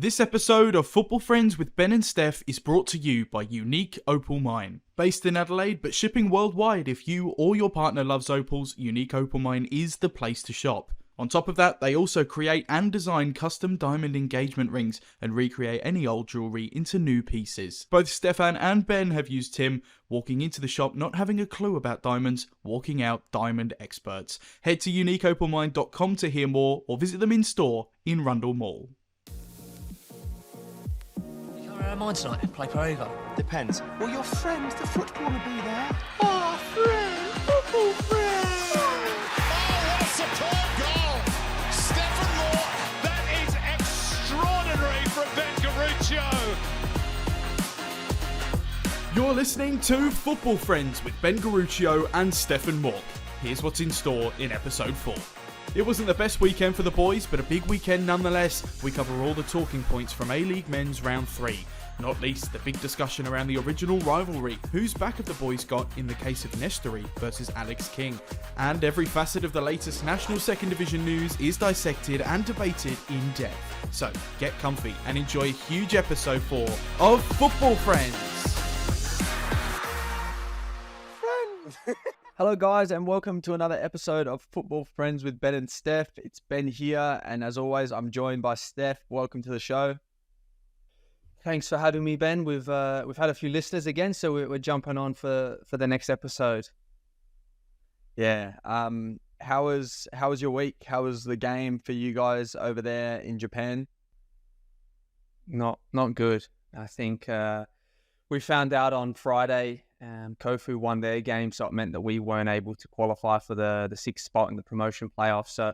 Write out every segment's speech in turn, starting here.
This episode of Football Friends with Ben and Stef is brought to you by Unique Opal Mine. Based in Adelaide but shipping worldwide, if you or your partner loves opals, Unique Opal Mine is the place to shop. On top of that, they also create and design custom diamond engagement rings and recreate any old jewellery into new pieces. Both Stefan and Ben have used Tim, walking into the shop not having a clue about diamonds, walking out diamond experts. Head to uniqueopalmine.com to hear more or visit them in store in Rundle Mall. Mine tonight, play per over. Depends. Well, your friend, the footballer, will be there. Oh, friend, football friend. Oh, what a superb goal. Stefan Moore, that is extraordinary from Ben Garuccio. You're listening to Football Friends with Ben Garuccio and Stefan Moore. Here's what's in store in episode 4. It wasn't the best weekend for the boys, but a big weekend nonetheless. We cover all the talking points from A-League Men's Round 3. Not least, the big discussion around the original rivalry, whose back have the boys got in the case of Nestory versus Alex King. And every facet of the latest National Second Division news is dissected and debated in depth. So, get comfy and enjoy a huge episode 4 of Football Friends. Hello guys and welcome to another episode of Football Friends with Ben and Stef. It's Ben here and as always I'm joined by Stef. Welcome to the show. Thanks for having me, Ben. We've had a few listeners again, so we're jumping on for the next episode. Yeah. How was your week? How was the game for you guys over there in Japan? Not good. I think we found out on Friday Kofu won their game, so it meant that we weren't able to qualify for the 6th spot in the promotion playoff. So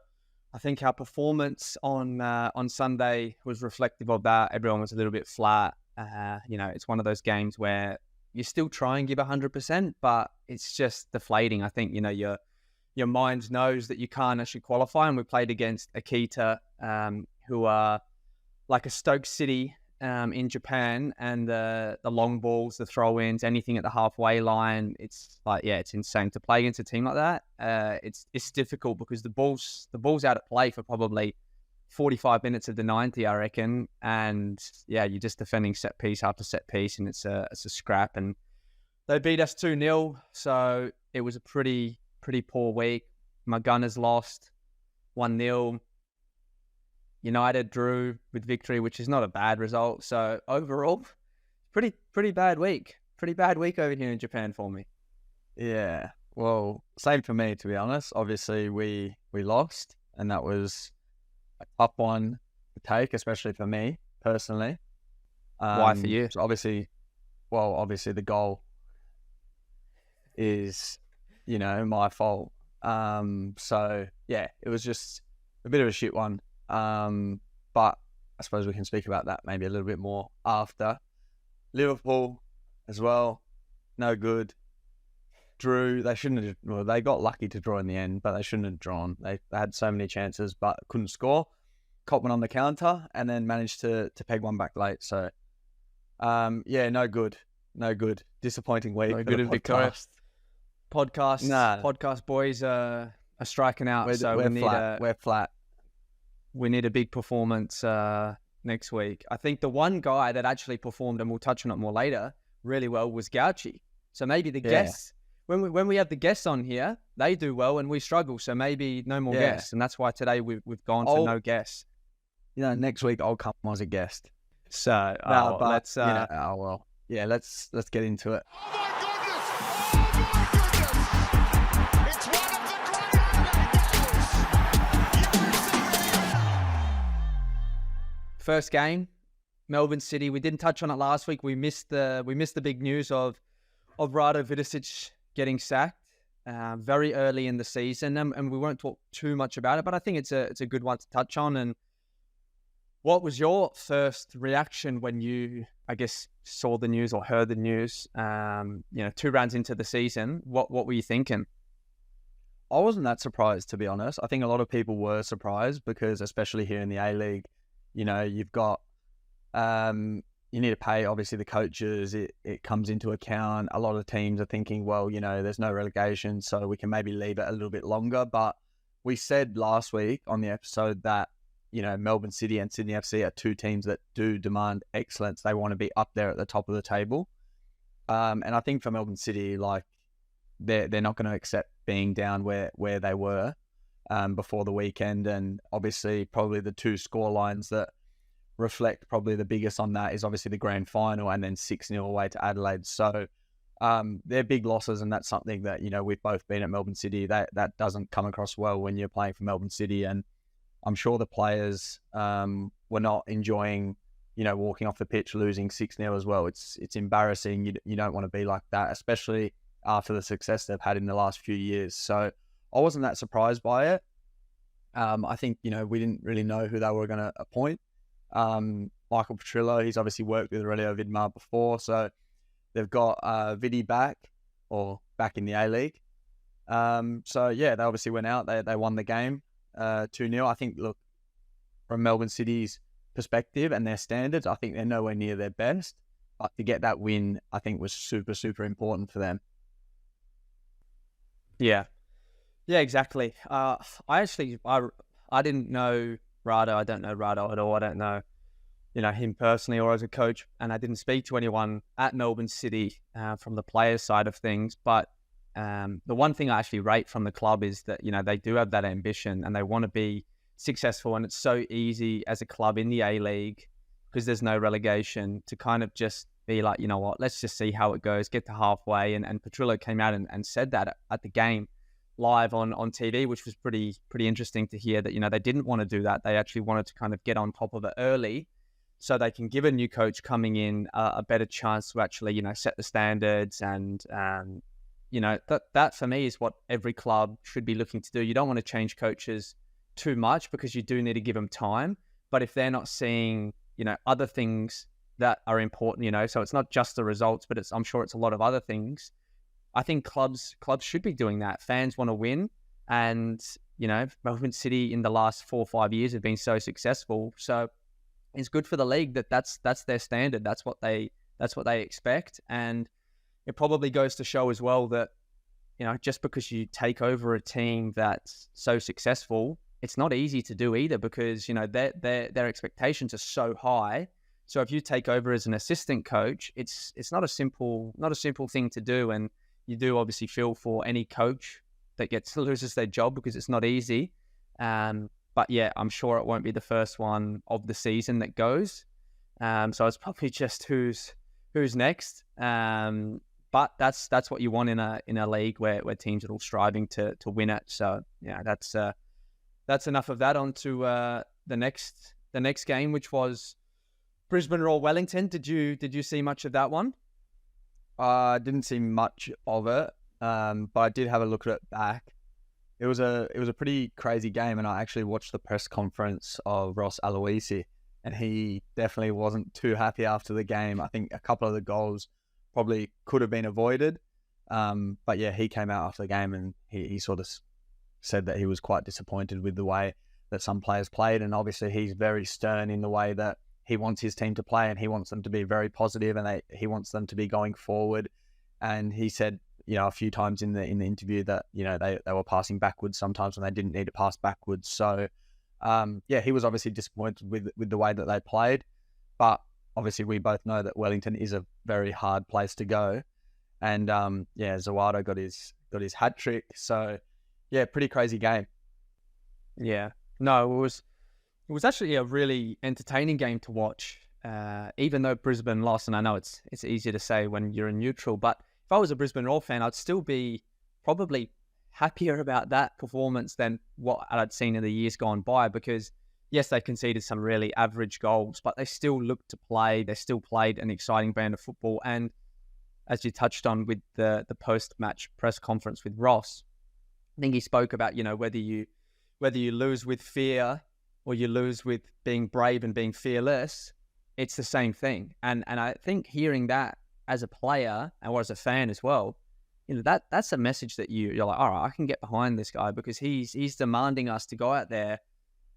I think our performance on Sunday was reflective of that. Everyone was a little bit flat. It's one of those games where you still try and give 100%, but it's just deflating. I think, your mind knows that you can't actually qualify. And we played against Akita, who are like a Stoke City in Japan, and the long balls, the throw-ins, anything at the halfway line, it's insane to play against a team like that. It's difficult because the ball's out of play for probably 45 minutes of the 90, I reckon, and you're just defending set piece after set piece, and it's a scrap. And they beat us 2-0, so it was a pretty poor week. My Gunners lost 1-0. United drew with victory, which is not a bad result. So overall, pretty bad week. Pretty bad week over here in Japan for me. Yeah. Well, same for me, to be honest. Obviously, we lost, and that was a tough one to take, especially for me personally. Why for you? So obviously the goal is, my fault. So yeah, it was just a bit of a shit one. But I suppose we can speak about that maybe a little bit more after. Liverpool as well, no good. Drew, they got lucky to draw in the end, but they shouldn't have drawn. They had so many chances, but couldn't score. Caught one on the counter and then managed to peg one back late. So, no good. Disappointing week. No good in Victoria. Podcast boys are striking out. We're flat. We need a big performance next week. I think the one guy that actually performed, and we'll touch on it more later, really well was Gauchi. So maybe the guests, when we have the guests on here, they do well and we struggle. So maybe no more guests. And that's why today we've gone for no guests. Next week I'll come as a guest. So let's get into it. Oh my goodness! It's one of the great First game, Melbourne City. We didn't touch on it last week. We missed the big news of Rado Vidicic getting sacked very early in the season, and we won't talk too much about it. But I think it's a good one to touch on. And what was your first reaction when you, I guess, saw the news or heard the news? 2 rounds into the season, what were you thinking? I wasn't that surprised, to be honest. I think a lot of people were surprised because, especially here in the A-League, you've got, you need to pay, obviously, the coaches. It comes into account. A lot of teams are thinking, well, there's no relegation, so we can maybe leave it a little bit longer. But we said last week on the episode that, Melbourne City and Sydney FC are two teams that do demand excellence. They want to be up there at the top of the table. And I think for Melbourne City, like they're not going to accept being down where they were before the weekend. And obviously probably the two score lines that reflect probably the biggest on that is obviously the grand final and then 6-0 away to Adelaide. So they're big losses, and that's something that, we've both been at Melbourne City. That doesn't come across well when you're playing for Melbourne City. And I'm sure the players were not enjoying, walking off the pitch, losing 6-0 as well. It's embarrassing. You don't want to be like that, especially after the success they've had in the last few years. So I wasn't that surprised by it. I think, we didn't really know who they were going to appoint. Michael Petrillo, he's obviously worked with Aurelio Vidmar before, so they've got Vidi back in the A-League. So yeah, they obviously went out, they won the game 2-0. I think, look, from Melbourne City's perspective and their standards, I think they're nowhere near their best, but to get that win, I think was super, super important for them. Yeah, exactly. I didn't know Rado. I don't know Rado at all. I don't know, him personally or as a coach. And I didn't speak to anyone at Melbourne City from the players' side of things. But the one thing I actually rate from the club is that, they do have that ambition and they want to be successful. And it's so easy as a club in the A-League, because there's no relegation, to kind of just be like, you know what, let's just see how it goes, get to halfway. And Petrillo came out and said that at the game live on TV, which was pretty interesting to hear, that they didn't want to do that. They actually wanted to kind of get on top of it early, so they can give a new coach coming in a better chance to actually set the standards. And that for me is what every club should be looking to do. You don't want to change coaches too much, because you do need to give them time. But if they're not seeing other things that are important, so it's not just the results, but I'm sure it's a lot of other things. I think clubs should be doing that. Fans want to win, and Melbourne City in the last 4 or 5 years have been so successful. So it's good for the league that's their standard. That's what they expect, and it probably goes to show as well that just because you take over a team that's so successful, it's not easy to do either, because their expectations are so high. So if you take over as an assistant coach, it's not a simple thing to do. And you do obviously feel for any coach that loses their job, because it's not easy. But yeah, I'm sure it won't be the first one of the season that goes. So it's probably just who's next. But that's what you want in a league where teams are all striving to win it. So yeah, that's enough of that. On to the next game, which was Brisbane Roar Wellington. Did you see much of that one? I didn't see much of it, but I did have a look at it back. It was a pretty crazy game, and I actually watched the press conference of Ross Aloisi, and he definitely wasn't too happy after the game. I think a couple of the goals probably could have been avoided, but yeah, he came out after the game and he sort of said that he was quite disappointed with the way that some players played, and obviously he's very stern in the way that he wants his team to play, and he wants them to be very positive, and he wants them to be going forward. And he said, a few times in the interview that they were passing backwards sometimes when they didn't need to pass backwards. So yeah, he was obviously disappointed with the way that they played. But obviously we both know that Wellington is a very hard place to go, and yeah, Zawado got his hat trick. So yeah, pretty crazy game. Yeah, no, it was actually a really entertaining game to watch, even though Brisbane lost. And I know it's easier to say when you're in neutral, but if I was a Brisbane Roar fan, I'd still be probably happier about that performance than what I'd seen in the years gone by, because yes, they conceded some really average goals, but they still looked to play. They still played an exciting brand of football. And as you touched on with the post-match press conference with Ross, I think he spoke about, whether you lose with fear or you lose with being brave and being fearless, it's the same thing. And I think hearing that as a player or as a fan as well, that's a message that you're like, all right, I can get behind this guy, because he's demanding us to go out there,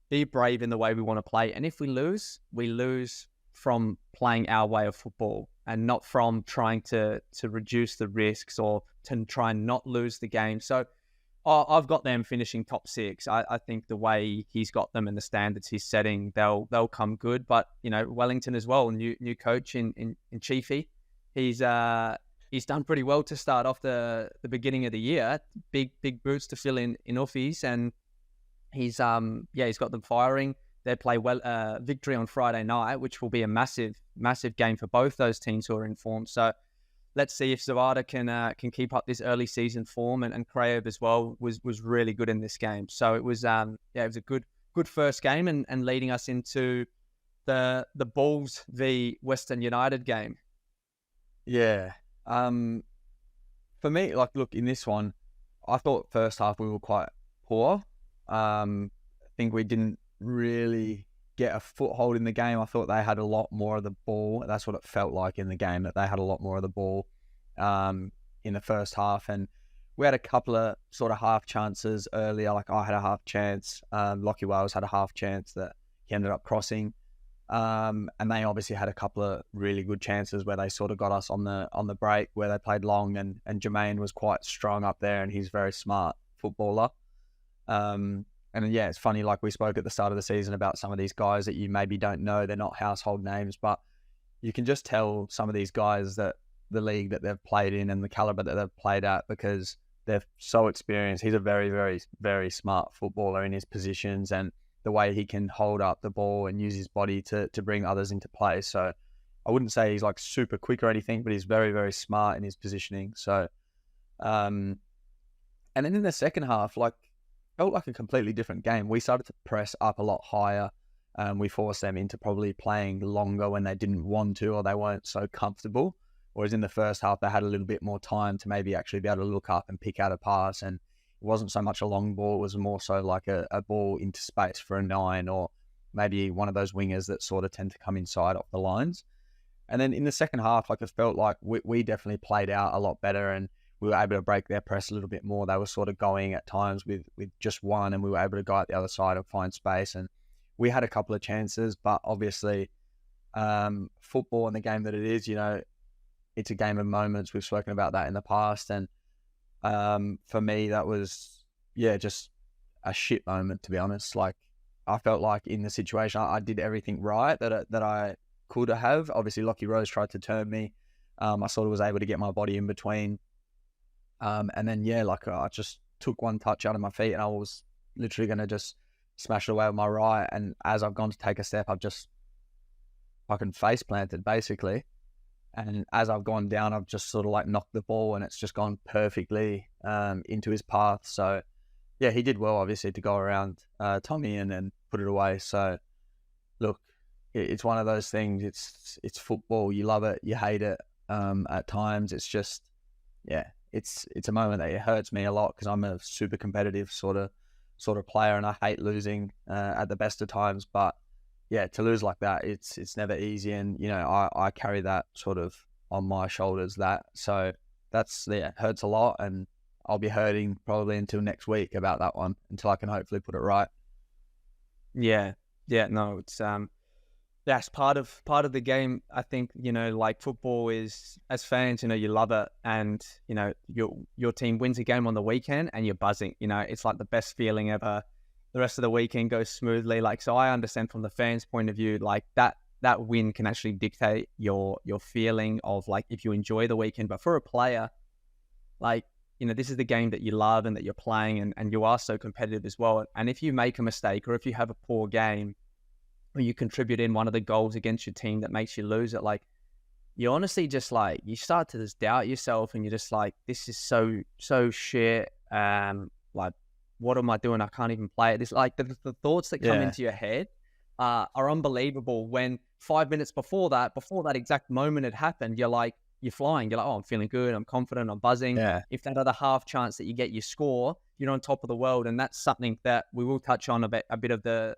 be brave in the way we want to play. And if we lose from playing our way of football and not from trying to reduce the risks or to try and not lose the game. So I've got them finishing top 6. I think the way he's got them and the standards he's setting, they'll come good. But Wellington as well, new coach in Chiefy, he's done pretty well to start off the beginning of the year. Big boots to fill in Uffies, and he's got them firing. They play Victory on Friday night, which will be a massive game for both those teams who are in form. So let's see if Zawada can keep up this early season form, and Kraev as well was really good in this game. So it was it was a good first game, and leading us into the Bulls v Western United game. Yeah. For me, look, in this one, I thought first half we were quite poor. I think we didn't really get a foothold in the game. I thought they had a lot more of the ball. That's what it felt like in the game, that they had a lot more of the ball in the first half. And we had a couple of sort of half chances earlier. Like I had a half chance. Lockie Wales had a half chance that he ended up crossing. And they obviously had a couple of really good chances where they sort of got us on the break, where they played long, and Jermaine was quite strong up there, and he's a very smart footballer. And yeah, it's funny, like we spoke at the start of the season about some of these guys that you maybe don't know, they're not household names, but you can just tell some of these guys that the league that they've played in and the caliber that they've played at, because they're so experienced. He's a very, very, very smart footballer in his positions, and the way he can hold up the ball and use his body to bring others into play. So I wouldn't say he's like super quick or anything, but he's very, very smart in his positioning. So, and then in the second half, felt like a completely different game. We started to press up a lot higher. We forced them into probably playing longer when they didn't want to, or they weren't so comfortable. Whereas in the first half, they had a little bit more time to maybe actually be able to look up and pick out a pass. And it wasn't so much a long ball. It was more so like a ball into space for a 9, or maybe one of those wingers that sort of tend to come inside off the lines. And then in the second half, it felt like we definitely played out a lot better, and we were able to break their press a little bit more. They were sort of going at times with just one, and we were able to go out the other side and find space. And we had a couple of chances, but obviously football and the game that it is, it's a game of moments. We've spoken about that in the past. And for me, that was, just a shit moment, to be honest. I felt like in the situation, I did everything right that I could have. Obviously, Lockie Rose tried to turn me. I sort of was able to get my body in between. And then, I just took one touch out of my feet, and I was literally going to just smash it away with my right. And as I've gone to take a step, I've just fucking face planted, basically. And as I've gone down, I've just sort of knocked the ball, and it's just gone perfectly into his path. So, yeah, he did well, obviously, to go around Tommy and then put it away. So, look, it's one of those things. It's football. You love it, you hate it. At times, it's just, it's a moment that it hurts me a lot, because I'm a super competitive sort of player, and I hate losing at the best of times. But yeah, to lose like that, it's never easy, and I carry that sort of on my shoulders. So that's it hurts a lot, and I'll be hurting probably until next week about that one, until I can hopefully put it right. Yeah, no, it's that's part of the game. I think, football is, as fans, you love it, and your team wins a game on the weekend and you're buzzing. It's like the best feeling ever. The rest of the weekend goes smoothly. So I understand from the fans' point of view, that win can actually dictate your feeling of if you enjoy the weekend. But for a player, this is the game that you love and that you're playing, and you are so competitive as well. And if you make a mistake, or if you have a poor game, or you contribute in one of the goals against your team that makes you lose it, you honestly just you start to just doubt yourself, and you're just this is so shit. What am I doing? I can't even play it. This the thoughts that come into your head are unbelievable. When 5 minutes before that exact moment had happened, you're flying. You're I'm feeling good. I'm confident. I'm buzzing. Yeah. If that other half chance that you get, you score, you're on top of the world. And that's something that we will touch on a bit of the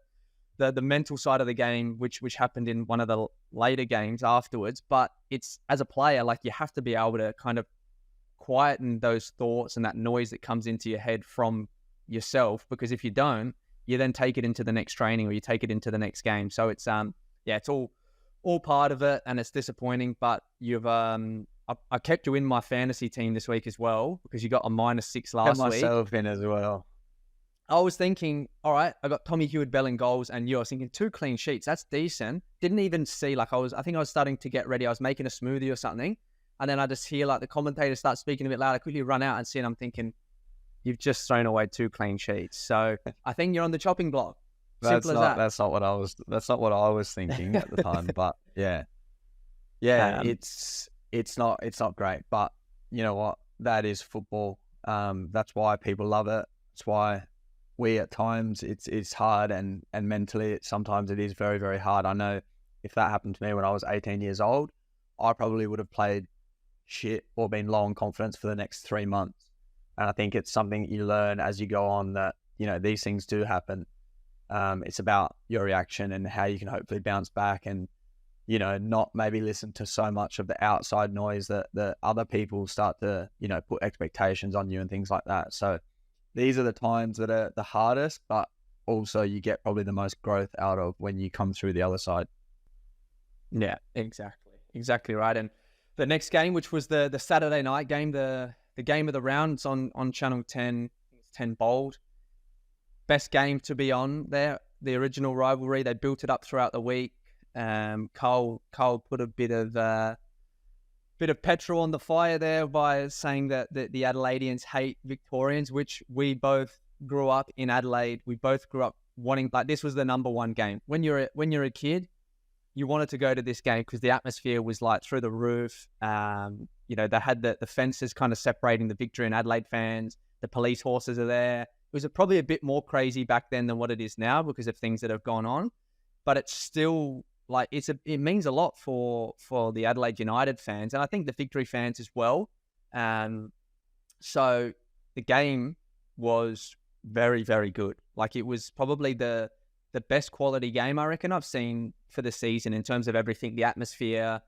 mental side of the game, which happened in one of the later games afterwards. But it's, as a player, you have to be able to kind of quieten those thoughts and that noise that comes into your head from yourself, because if you don't, you then take it into the next training, or you take it into the next game. So it's it's all part of it, and it's disappointing, but I I kept you in my fantasy team this week as well because you got a -6 last Kept week. myself in as well. I was thinking, all right, I got Tommy Hewitt, Bell in goals, and you. I was thinking 2 clean sheets. That's decent. Didn't even see, like, I think I was starting to get ready. I was making a smoothie or something. And then I just hear, like, the commentator start speaking a bit loud. I quickly run out and see, and I'm thinking, you've just thrown away 2 clean sheets. So I think you're on the chopping block. Simple as that. That's not what I was thinking at the time. But yeah, it's not great. But you know what? That is football. That's why people love it. It's why we at times it's hard and mentally sometimes it is very, very hard. I know if that happened to me when I was 18 years old, I probably would have played shit or been low on confidence for the next 3 months. And I think it's something you learn as you go on that, you know, these things do happen. It's about your reaction and how you can hopefully bounce back and, you know, not maybe listen to so much of the outside noise that other people start to, you know, put expectations on you and things like that. So these are the times that are the hardest, but also you get probably the most growth out of when you come through the other side. Yeah, exactly right. And the next game, which was the Saturday night game, the game of the round, it's on Channel 10, 10 Bold. Best game to be on there. The original rivalry, they built it up throughout the week. Carl put a bit of petrol on the fire there by saying that the Adelaideans hate Victorians, which we both grew up in Adelaide. We both grew up wanting, like, this was the number one game. When you're a kid, you wanted to go to this game because the atmosphere was like through the roof. You know, they had the fences kind of separating the Victory and Adelaide fans. The police horses are there. It was probably a bit more crazy back then than what it is now because of things that have gone on. But it's still like it means a lot for the Adelaide United fans, and I think the Victory fans as well. So the game was very, very good. Like, it was probably the best quality game I reckon I've seen for the season in terms of everything, the atmosphere,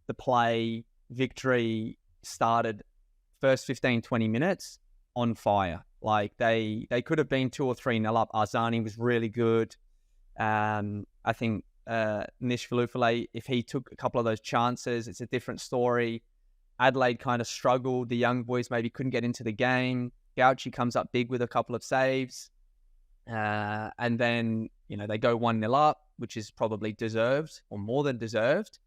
the play. Victory started first 15, 20 minutes on fire. Like, they could have been 2 or 3-0 up. Arzani was really good. I think Nish Falufale, if he took a couple of those chances, it's a different story. Adelaide kind of struggled. The young boys maybe couldn't get into the game. Gauchi comes up big with a couple of saves. And then, you know, they go 1-0 up, which is probably deserved or more than deserved.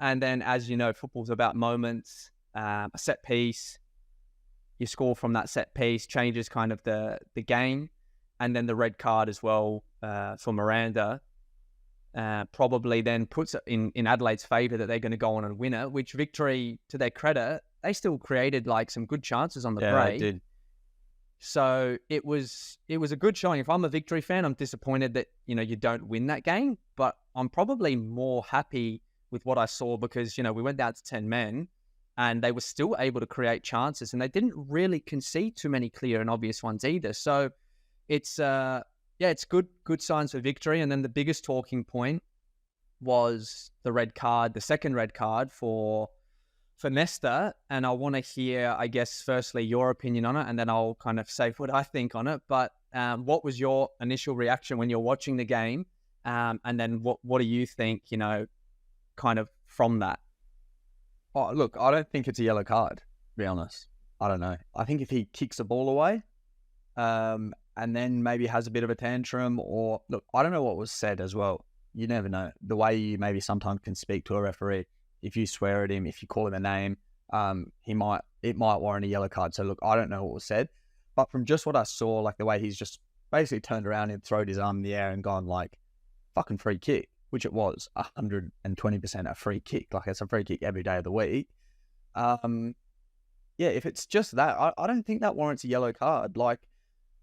And then, as you know, football's about moments, a set piece. You score from that set piece, changes kind of the game. And then the red card as well for Miranda probably then puts it in Adelaide's favour that they're going to go on and win it, which Victory, to their credit, they still created like some good chances on the break. Yeah, they did. So it was a good showing. If I'm a Victory fan, I'm disappointed that, you know, you don't win that game, but I'm probably more happy with what I saw because, you know, we went down to 10 men and they were still able to create chances and they didn't really concede too many clear and obvious ones either. So it's it's good signs for Victory. And then the biggest talking point was the red card, the second red card for Nesta. And I want to hear, I guess, firstly, your opinion on it, and then I'll kind of say what I think on it. But what was your initial reaction when you're watching the game? And then what do you think, you know, kind of from that? Oh, look, I don't think it's a yellow card, to be honest. I don't know. I think if he kicks the ball away, and then maybe has a bit of a tantrum, or look, I don't know what was said as well. You never know. The way you maybe sometimes can speak to a referee, if you swear at him, if you call him a name, it might warrant a yellow card. So look, I don't know what was said, but from just what I saw, like the way he's just basically turned around and thrown his arm in the air and gone like, fucking free kick, which it was 120% a free kick. Like, it's a free kick every day of the week. Yeah, if it's just that, I don't think that warrants a yellow card. Like,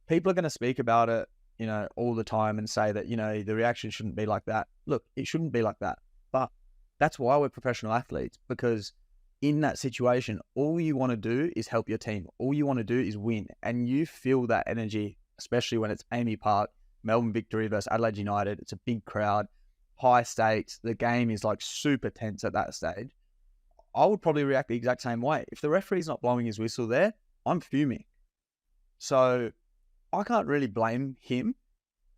people are going to speak about it, you know, all the time and say that, you know, the reaction shouldn't be like that. Look, it shouldn't be like that. But that's why we're professional athletes, because in that situation, all you want to do is help your team. All you want to do is win. And you feel that energy, especially when it's Amy Park, Melbourne Victory versus Adelaide United. It's a big crowd, high stakes. The game is like super tense at that stage. I would probably react the exact same way. If the referee's not blowing his whistle there, I'm fuming. So I can't really blame him.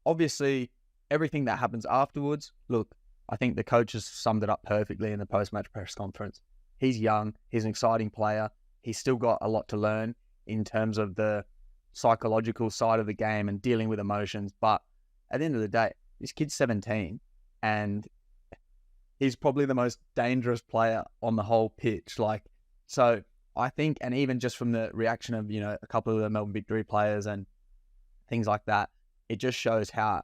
Obviously, everything that happens afterwards, look, I think the coaches summed it up perfectly in the post-match press conference. he's young, he's an exciting player. He's still got a lot to learn in terms of the psychological side of the game and dealing with emotions. But at the end of the day, this kid's 17 and he's probably the most dangerous player on the whole pitch. So I think, and even just from the reaction of, a couple of the Melbourne Victory players and things like that, it just shows how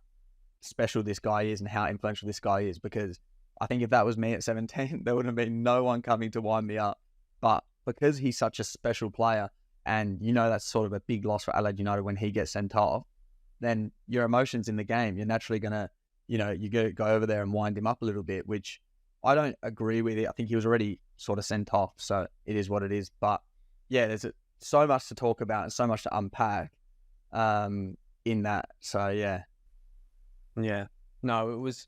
special this guy is and how influential this guy is. Because I think if that was me at 17, there would have been no one coming to wind me up. But because he's such a special player, and that's sort of a big loss for Adelaide United when he gets sent off, then your emotions in the game, you're naturally going to, you go over there and wind him up a little bit, which I don't agree with it. I think he was already sort of sent off, so it is what it is. But yeah, there's so much to talk about and so much to unpack in that. So yeah. Yeah. No, it was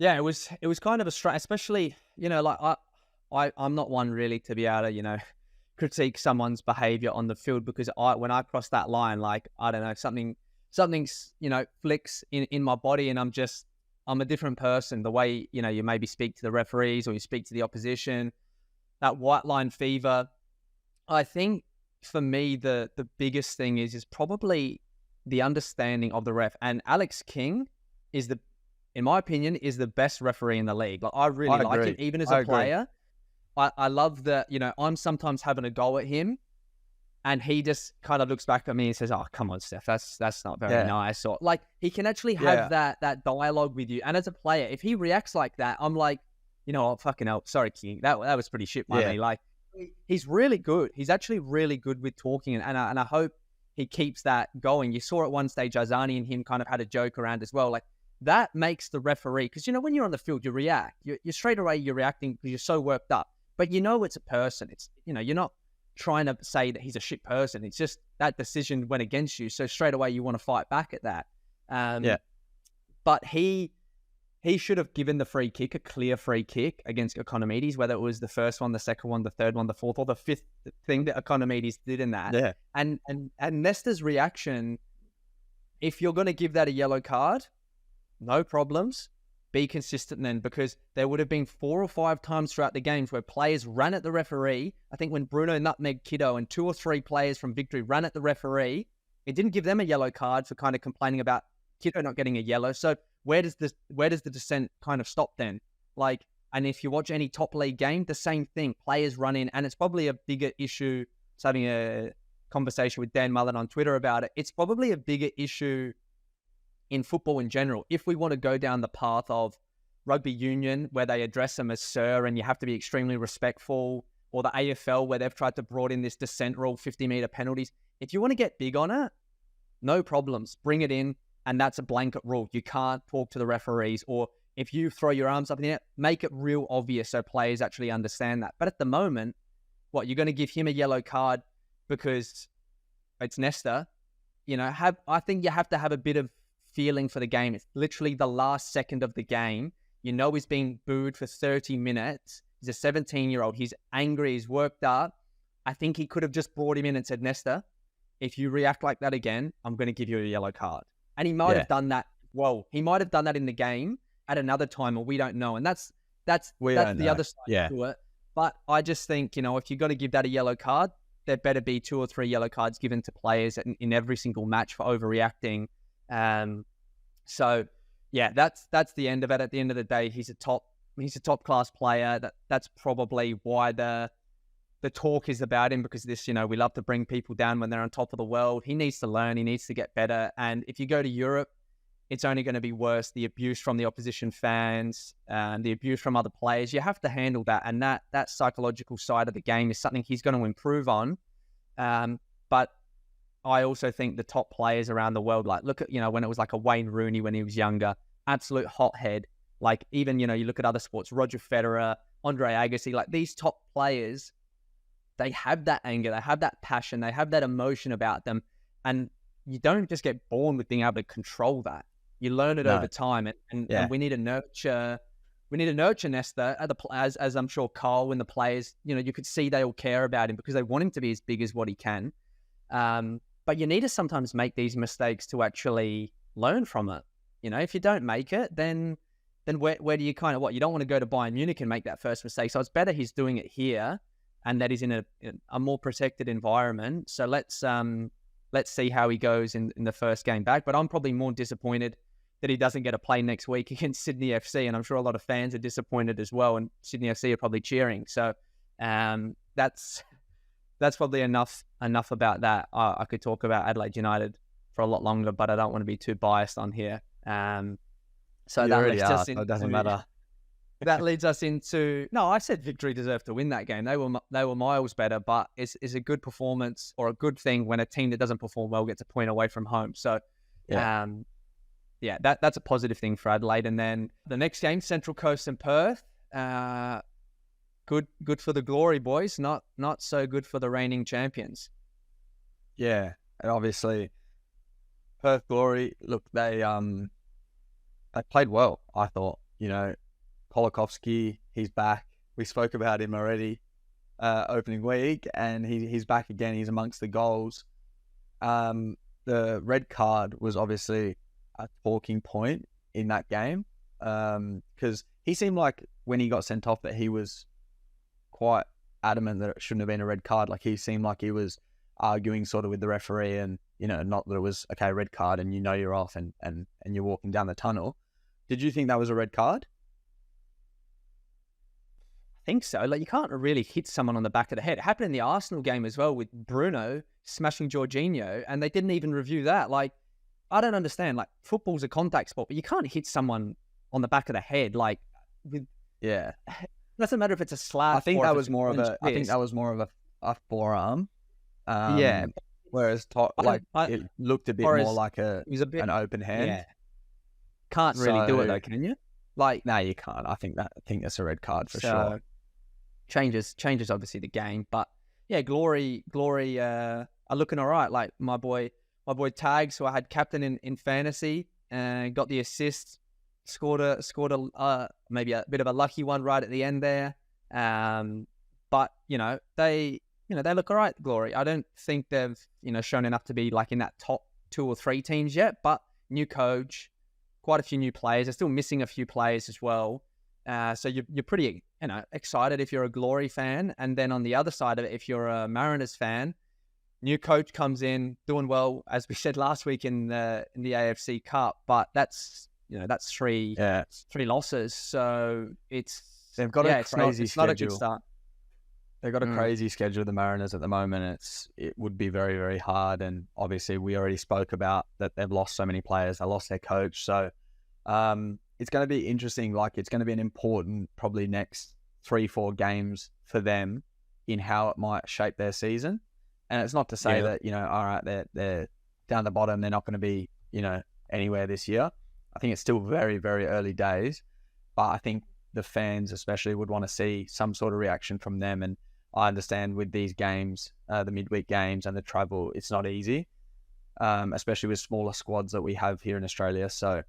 kind of a straight, especially, I'm not one really to be able to, critique someone's behavior on the field, because when I cross that line, like, I don't know, something's, flicks in my body, and I'm a different person. The way, you maybe speak to the referees or you speak to the opposition, that white line fever. I think for me, the biggest thing is probably the understanding of the ref. And Alex King in my opinion, is the best referee in the league. Like, I really like him, even as a player. I love that, I'm sometimes having a go at him and he just kind of looks back at me and says, "Oh, come on, Steph, that's not very nice." Or like, he can actually have that dialogue with you. And as a player, if he reacts like that, I'm like, fucking hell, sorry, King, that was pretty shit by me. Like, he's really good. He's actually really good with talking, and I hope he keeps that going. You saw at one stage, Azani and him kind of had a joke around as well. Like, that makes the referee, because, when you're on the field, you react. You're straight away, you're reacting because you're so worked up. But it's a person. It's, you're not trying to say that he's a shit person. It's just that decision went against you. So straight away, you want to fight back at that. But he should have given the free kick, a clear free kick against Economides, whether it was the first one, the second one, the third one, the fourth, or the fifth thing that Economides did in that. Yeah. And Nesta's reaction, if you're going to give that a yellow card, no problems. Be consistent then, because there would have been 4 or 5 times throughout the games where players ran at the referee. I think when Bruno nutmegged Kiddo and 2 or 3 players from Victory ran at the referee, it didn't give them a yellow card for kind of complaining about Kiddo not getting a yellow. So where does the dissent kind of stop then? Like, and if you watch any top league game, the same thing. Players run in, and it's probably a bigger issue. I was having a conversation with Dan Mullen on Twitter about it. It's probably a bigger issue in football in general. If we want to go down the path of rugby union, where they address them as sir and you have to be extremely respectful, or the AFL, where they've tried to brought in this dissent rule, 50-meter penalties. If you want to get big on it, no problems. Bring it in, and that's a blanket rule. You can't talk to the referees, or if you throw your arms up in the air, make it real obvious so players actually understand that. But at the moment, you're going to give him a yellow card because it's Nesta? I think you have to have a bit of feeling for the game. It's literally the last second of the game. He's being booed for 30 minutes. He's a 17-year-old. He's angry. He's worked up. I think he could have just brought him in and said, "Nesta, if you react like that again, I'm going to give you a yellow card." And he might have done that. Well, he might have done that in the game at another time, or we don't know. And that's the other side to it. But I just think, if you're going to give that a yellow card, there better be 2 or 3 yellow cards given to players in every single match for overreacting. So yeah, that's the end of it. At the end of the day, he's a top class player. That's probably why the talk is about him, because this, we love to bring people down when they're on top of the world. He needs to learn. He needs to get better. And if you go to Europe, it's only going to be worse. The abuse from the opposition fans, the abuse from other players, you have to handle that. And that psychological side of the game is something he's going to improve on. But I also think the top players around the world, like, look at, when it was like a Wayne Rooney when he was younger, absolute hothead. Like, even, you look at other sports, Roger Federer, Andre Agassi, like, these top players, they have that anger, they have that passion, they have that emotion about them. And you don't just get born with being able to control that. You learn it over time. And we need to nurture Nesta as I'm sure Carl and the players, you could see they all care about him because they want him to be as big as what he can. But you need to sometimes make these mistakes to actually learn from it. If you don't make it, then then where do you kind of you don't want to go to Bayern Munich and make that first mistake. So it's better he's doing it here, and that he's in a more protected environment. So let's see how he goes in the first game back. But I'm probably more disappointed that he doesn't get a play next week against Sydney FC, and I'm sure a lot of fans are disappointed as well. And Sydney FC are probably cheering. So that's probably enough about that. I could talk about Adelaide United for a lot longer, but I don't want to be too biased on here. So You that already leads are, us so into, it doesn't matter. That leads us into, no, I said Victory deserved to win that game. They were miles better, but it's a good performance or a good thing when a team that doesn't perform well gets a point away from home. So, that's a positive thing for Adelaide. And then the next game, Central Coast and Perth. Good for the Glory boys, not so good for the reigning champions. Yeah, and obviously Perth Glory, look, they played well, I thought. Kolakovsky, he's back. We spoke about him already opening week, and he's back again. He's amongst the goals. The red card was obviously a talking point in that game because he seemed like when he got sent off that he was quite adamant that it shouldn't have been a red card. Like he seemed like he was arguing sort of with the referee, and not that it was okay, red card, and you're off and you're walking down the tunnel. Did you think that was a red card? I think so. Like, you can't really hit someone on the back of the head. It happened in the Arsenal game as well with Bruno smashing Jorginho, and they didn't even review that. Like, I don't understand. Like, football's a contact sport, but you can't hit someone on the back of the head. Like, it doesn't matter if it's a slap. I think that was more of a forearm. Whereas it looked a bit more like an open hand. Yeah. Can't really do it though, can you? Like, no, you can't. I think that's a red card for sure. Changes obviously the game, but yeah, Glory are looking all right. Like my boy Tags, who I had captain in fantasy, and got the assist, scored a maybe a bit of a lucky one right at the end there. But they look all right. Glory. I don't think they've shown enough to be like in that top 2 or 3 teams yet. But new coach, quite a few new players. They're still missing a few players as well. So you're pretty excited if you're a Glory fan. And then on the other side of it, if you're a Mariners fan, new coach comes in doing well, as we said last week in the AFC Cup. But that's 3 losses. So they've got a crazy schedule. It's not a good start. They've got a crazy schedule, the Mariners, at the moment. It would be very, very hard. And obviously, we already spoke about that they've lost so many players. They lost their coach. So it's going to be interesting. Like, it's going to be an important, probably next 3-4 games for them in how it might shape their season. And it's not to say that, all right, they're down the bottom. They're not going to be, anywhere this year. I think it's still very, very early days. But I think the fans especially would want to see some sort of reaction from them. And I understand with these games, the midweek games and the travel, it's not easy, especially with smaller squads that we have here in Australia. So,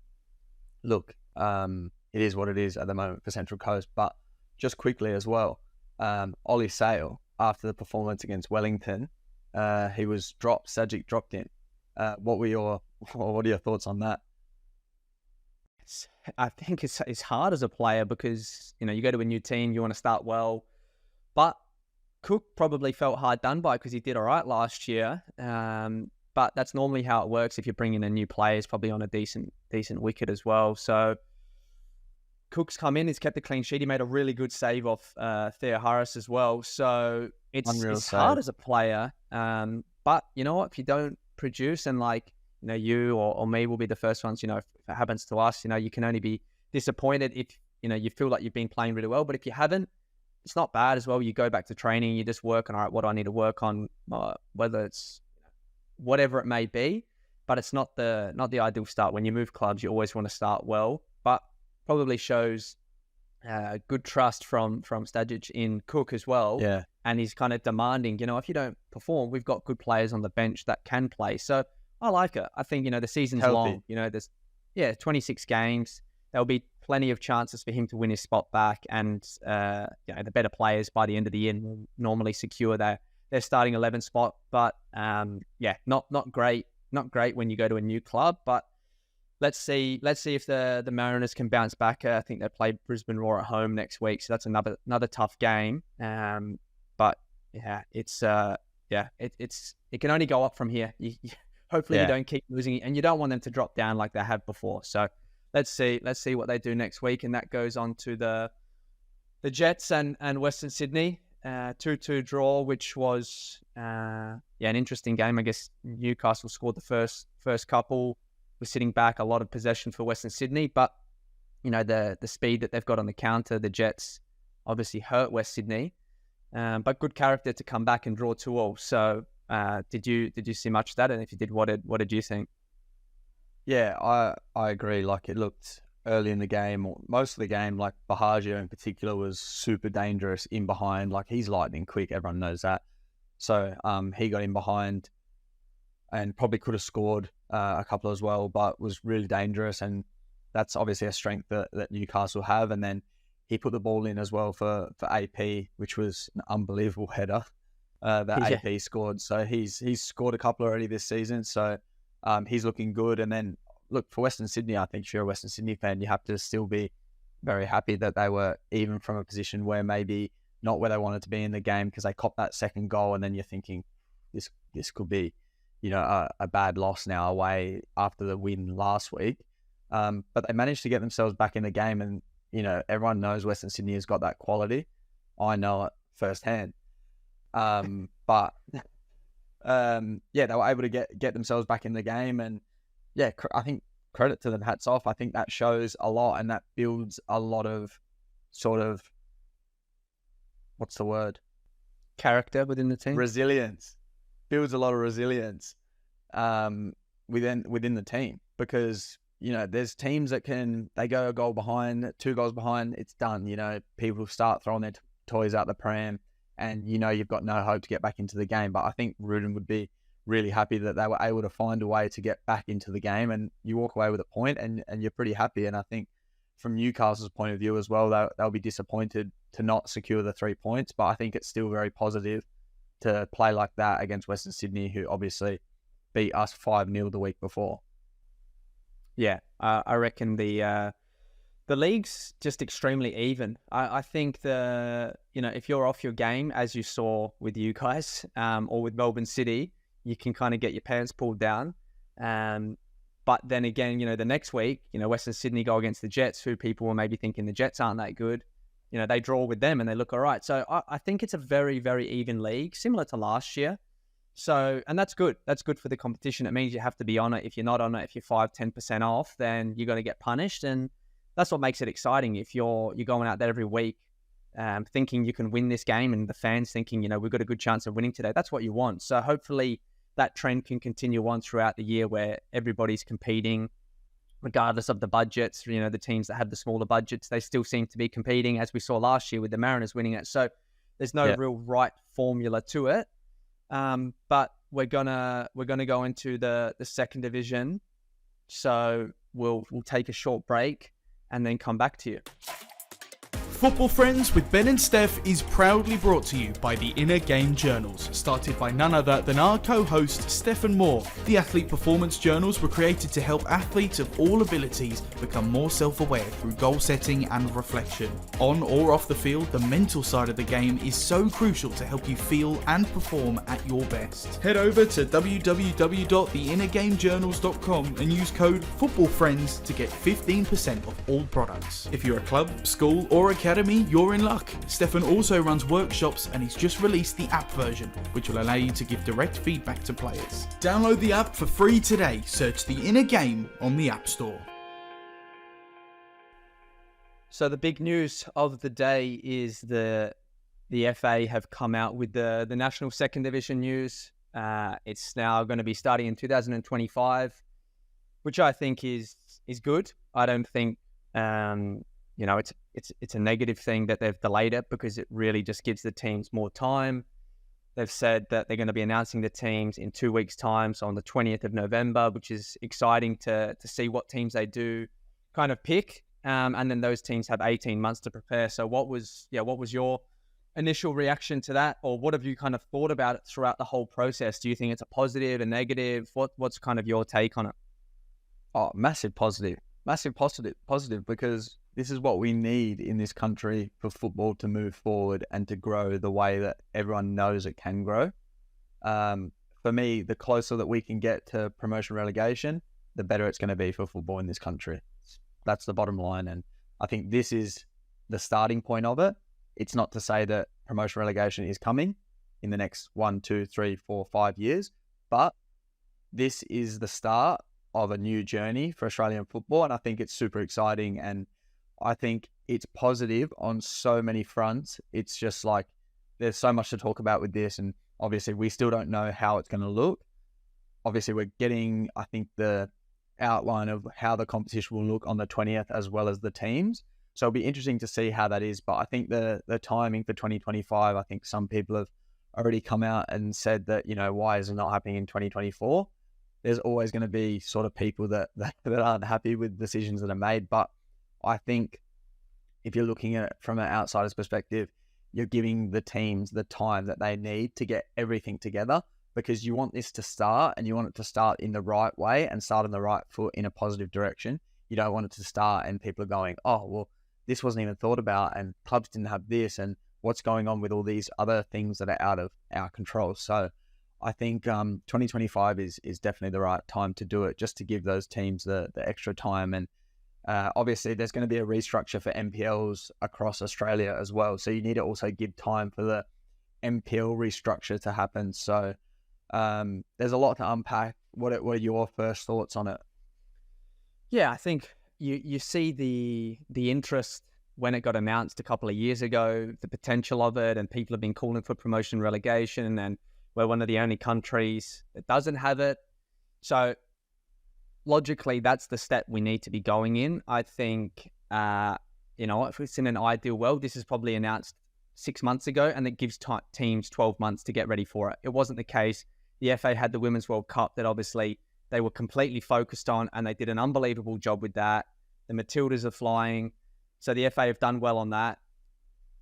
look, it is what it is at the moment for Central Coast. But just quickly as well, Ollie Sale, after the performance against Wellington, he was dropped. Sajic dropped in. What are your thoughts on that? I think it's hard as a player because you go to a new team, you want to start well, but Cook probably felt hard done by because he did all right last year. But that's normally how it works if you bring in a new player. He's probably on a decent wicket as well. So Cook's come in, he's kept a clean sheet. He made a really good save off Theo Harris as well. So it's hard as a player. But you know what? If you don't produce and you or me will be the first ones, if it happens to us, you can only be disappointed if, you feel like you've been playing really well. But if you haven't, it's not bad as well. You go back to training, you just work on, all right, what do I need to work on, whether it's whatever it may be, but it's not the ideal start. When you move clubs, you always want to start well, but probably shows good trust from Stajic in Cook as well. Yeah. And he's kind of demanding, if you don't perform, we've got good players on the bench that can play. So I like it. I think, the season's long, there's 26 games. There'll be plenty of chances for him to win his spot back. And, the better players by the end of the year will normally secure their starting 11 spot. But, not great. Not great when you go to a new club. But let's see if the Mariners can bounce back. I think they play Brisbane Roar at home next week, so that's another tough game. But yeah, it can only go up from here. Hopefully you don't keep losing, and you don't want them to drop down like they have before. So let's see what they do next week, and that goes on to the Jets and Western Sydney 2-2 draw, which was an interesting game. I guess Newcastle scored the first couple. We're sitting back, a lot of possession for Western Sydney, but the speed that they've got on the counter, the Jets obviously hurt West Sydney, but good character to come back and draw 2-2. So did you see much of that? And if you did, what did you think? Yeah, I agree. Like, it looked early in the game, or most of the game, like Bahagia in particular was super dangerous in behind. Like, he's lightning quick, everyone knows that. So he got in behind and probably could have scored a couple as well, but was really dangerous, and that's obviously a strength that Newcastle have. And then he put the ball in as well for AP, which was an unbelievable header that AP scored. So he's scored a couple already this season, so he's looking good. And then look, for Western Sydney, I think if you're a Western Sydney fan, you have to still be very happy that they were even from a position where maybe not where they wanted to be in the game, because they copped that second goal, and then you're thinking this could be a bad loss now away after the win last week. But they managed to get themselves back in the game, and everyone knows Western Sydney has got that quality. I know it firsthand. But they were able to get themselves back in the game, and I think credit to them, hats off. I think that shows a lot, and that builds a lot of sort of, what's the word? Character within the team. Resilience. Builds a lot of resilience within the team, because there's teams that they go a goal behind, 2 goals behind, it's done. People start throwing their toys out the pram, and you've got no hope to get back into the game. But I think Rudin would be really happy that they were able to find a way to get back into the game, and you walk away with a point, and you're pretty happy. And I think from Newcastle's point of view as well, they'll be disappointed to not secure the 3 points, but I think it's still very positive to play like that against Western Sydney, who obviously beat us 5-0 the week before. Yeah, I reckon the league's just extremely even. I think if you're off your game, as you saw with you guys, or with Melbourne City, you can kind of get your pants pulled down. But then again, the next week, Western Sydney go against the Jets, who people were maybe thinking the Jets aren't that good. They draw with them and they look all right. So I think it's a very, very even league, similar to last year. So, and that's good. That's good for the competition. It means you have to be on it. If you're not on it, if you're 5-10% off, then you're going to get punished. And that's what makes it exciting. If you're going out there every week thinking you can win this game, and the fans thinking, we've got a good chance of winning today, that's what you want. So hopefully that trend can continue on throughout the year, where everybody's competing regardless of the budgets. The teams that have the smaller budgets, they still seem to be competing, as we saw last year with the Mariners winning it. So there's no real right formula to it. But we're gonna go into the second division. So we'll take a short break and then come back to you. Football Friends with Ben and Stef is proudly brought to you by the Inner Game Journals, started by none other than our co-host Stephen Moore. The Athlete Performance Journals were created to help athletes of all abilities become more self-aware through goal setting and reflection. On or off the field, the mental side of the game is so crucial to help you feel and perform at your best. Head over to www.theinnergamejournals.com and use code FOOTBALLFRIENDS to get 15% off all products. If you're a club, school or academy, you're in luck. Stefan also runs workshops, and he's just released the app version, which will allow you to give direct feedback to players. Download the app for free today. Search The Inner Game on the App Store. So the big news of the day is the FA have come out with the National Second Division news. It's now going to be starting in 2025, which I think is good. I don't think it's a negative thing that they've delayed it, because it really just gives the teams more time. They've said that they're going to be announcing the teams in 2 weeks' time, so on the 20th of November, which is exciting to see what teams they do kind of pick. And then those teams have 18 months to prepare. So what was your initial reaction to that, or what have you kind of thought about it throughout the whole process? Do you think it's a positive, a negative? What's kind of your take on it? Oh, massive positive, because this is what we need in this country for football to move forward and to grow the way that everyone knows it can grow. For me, the closer that we can get to promotion relegation, the better it's going to be for football in this country. That's the bottom line. And I think this is the starting point of it. It's not to say that promotion relegation is coming in the next 1, 2, 3, 4, 5 years, but this is the start of a new journey for Australian football. And I think it's super exciting. And I think it's positive on so many fronts. It's just like, there's so much to talk about with this. And obviously we still don't know how it's going to look. Obviously we're getting, I think, the outline of how the competition will look on the 20th, as well as the teams. So it'll be interesting to see how that is. But I think the timing for 2025, I think some people have already come out and said that, why is it not happening in 2024? There's always going to be sort of people that aren't happy with decisions that are made. But I think if you're looking at it from an outsider's perspective, you're giving the teams the time that they need to get everything together, because you want this to start, and you want it to start in the right way and start on the right foot in a positive direction. You don't want it to start and people are going, oh, well, this wasn't even thought about, and clubs didn't have this, and what's going on with all these other things that are out of our control. So I think 2025 is definitely the right time to do it, just to give those teams the extra time. And obviously there's going to be a restructure for MPLs across Australia as well. So you need to also give time for the MPL restructure to happen. So there's a lot to unpack. What are your first thoughts on it? Yeah, I think you see the interest when it got announced a couple of years ago, the potential of it, and people have been calling for promotion relegation, and we're one of the only countries that doesn't have it. So logically, that's the step we need to be going in. I think, if it's in an ideal world, this is probably announced 6 months ago, and it gives teams 12 months to get ready for it. It wasn't the case. The FA had the Women's World Cup that obviously they were completely focused on, and they did an unbelievable job with that. The Matildas are flying. So the FA have done well on that.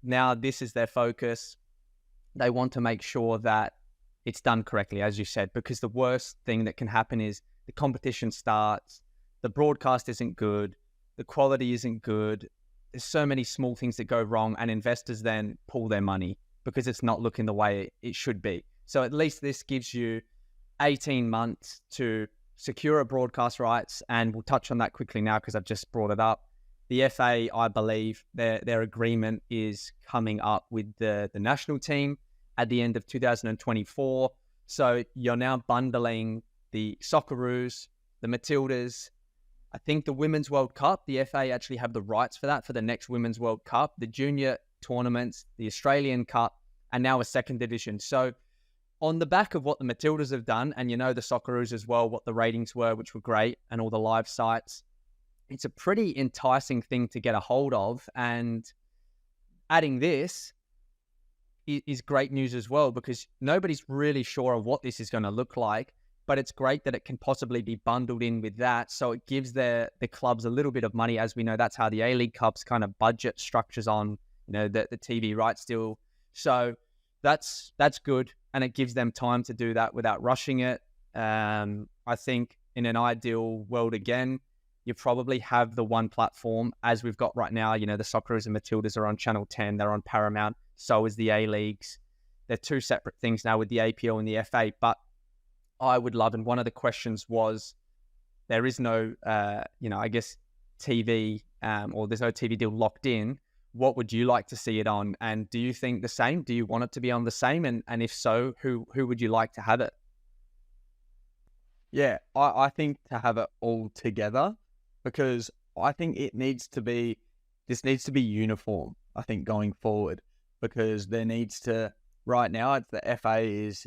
Now this is their focus. They want to make sure that it's done correctly, as you said, because the worst thing that can happen is the competition starts, the broadcast isn't good, the quality isn't good. There's so many small things that go wrong, and investors then pull their money because it's not looking the way it should be. So at least this gives you 18 months to secure a broadcast rights, and we'll touch on that quickly now because I've just brought it up. The FA, I believe, their agreement is coming up with the national team at the end of 2024. So you're now bundling the Socceroos, the Matildas. I think the Women's World Cup, the FA actually have the rights for that for the next Women's World Cup, the junior tournaments, the Australian Cup, and now a second division. So on the back of what the Matildas have done, and the Socceroos as well, what the ratings were, which were great, and all the live sites, it's a pretty enticing thing to get a hold of. And adding this is great news as well, because nobody's really sure of what this is going to look like, but it's great that it can possibly be bundled in with that. So it gives the clubs a little bit of money. As we know, that's how the A-League Cup's kind of budget structures on, the TV rights deal. So that's good. And it gives them time to do that without rushing it. I think in an ideal world, again, you probably have the one platform as we've got right now. The Socceroos and Matildas are on Channel 10. They're on Paramount. So is the A-Leagues. They're two separate things now with the APL and the FA. But I would love, and one of the questions was, there is no, TV, or there's no TV deal locked in. What would you like to see it on? And do you think the same? Do you want it to be on the same? And if so, who would you like to have it? Yeah, I think to have it all together, because I think this needs to be uniform, I think, going forward, because there needs to, right now, it's the FA is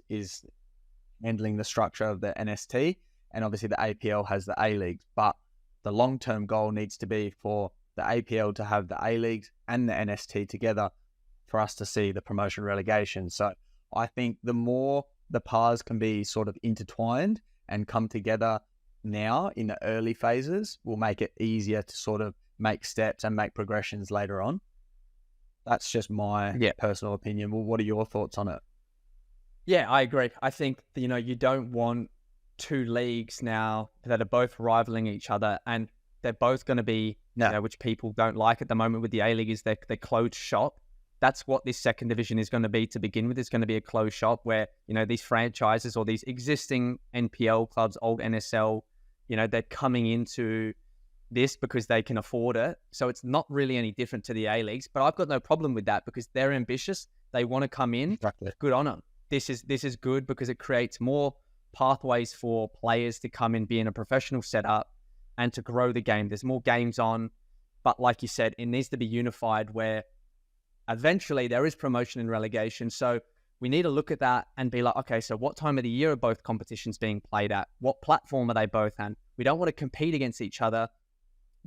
handling the structure of the NST, and obviously the APL has the A-Leagues, but the long-term goal needs to be for the APL to have the A-Leagues and the NST together for us to see the promotion relegation. So I think the more the paths can be sort of intertwined and come together now in the early phases, will make it easier to sort of make steps and make progressions later on. That's just my personal opinion. Well, what are your thoughts on it? Yeah, I agree. I think, you don't want two leagues now that are both rivaling each other, and they're both going to be, which people don't like at the moment with the A-League, is they're closed shop. That's what this second division is going to be to begin with. It's going to be a closed shop where, these franchises or these existing NPL clubs, old NSL, they're coming into this because they can afford it. So it's not really any different to the A-Leagues, but I've got no problem with that because they're ambitious. They want to come in. Exactly. Good on them. This is good because it creates more pathways for players to come and be in a professional setup and to grow the game. There's more games on, but like you said, it needs to be unified where eventually there is promotion and relegation. So we need to look at that and be like, okay, so what time of the year are both competitions being played at? What platform are they both on? We don't want to compete against each other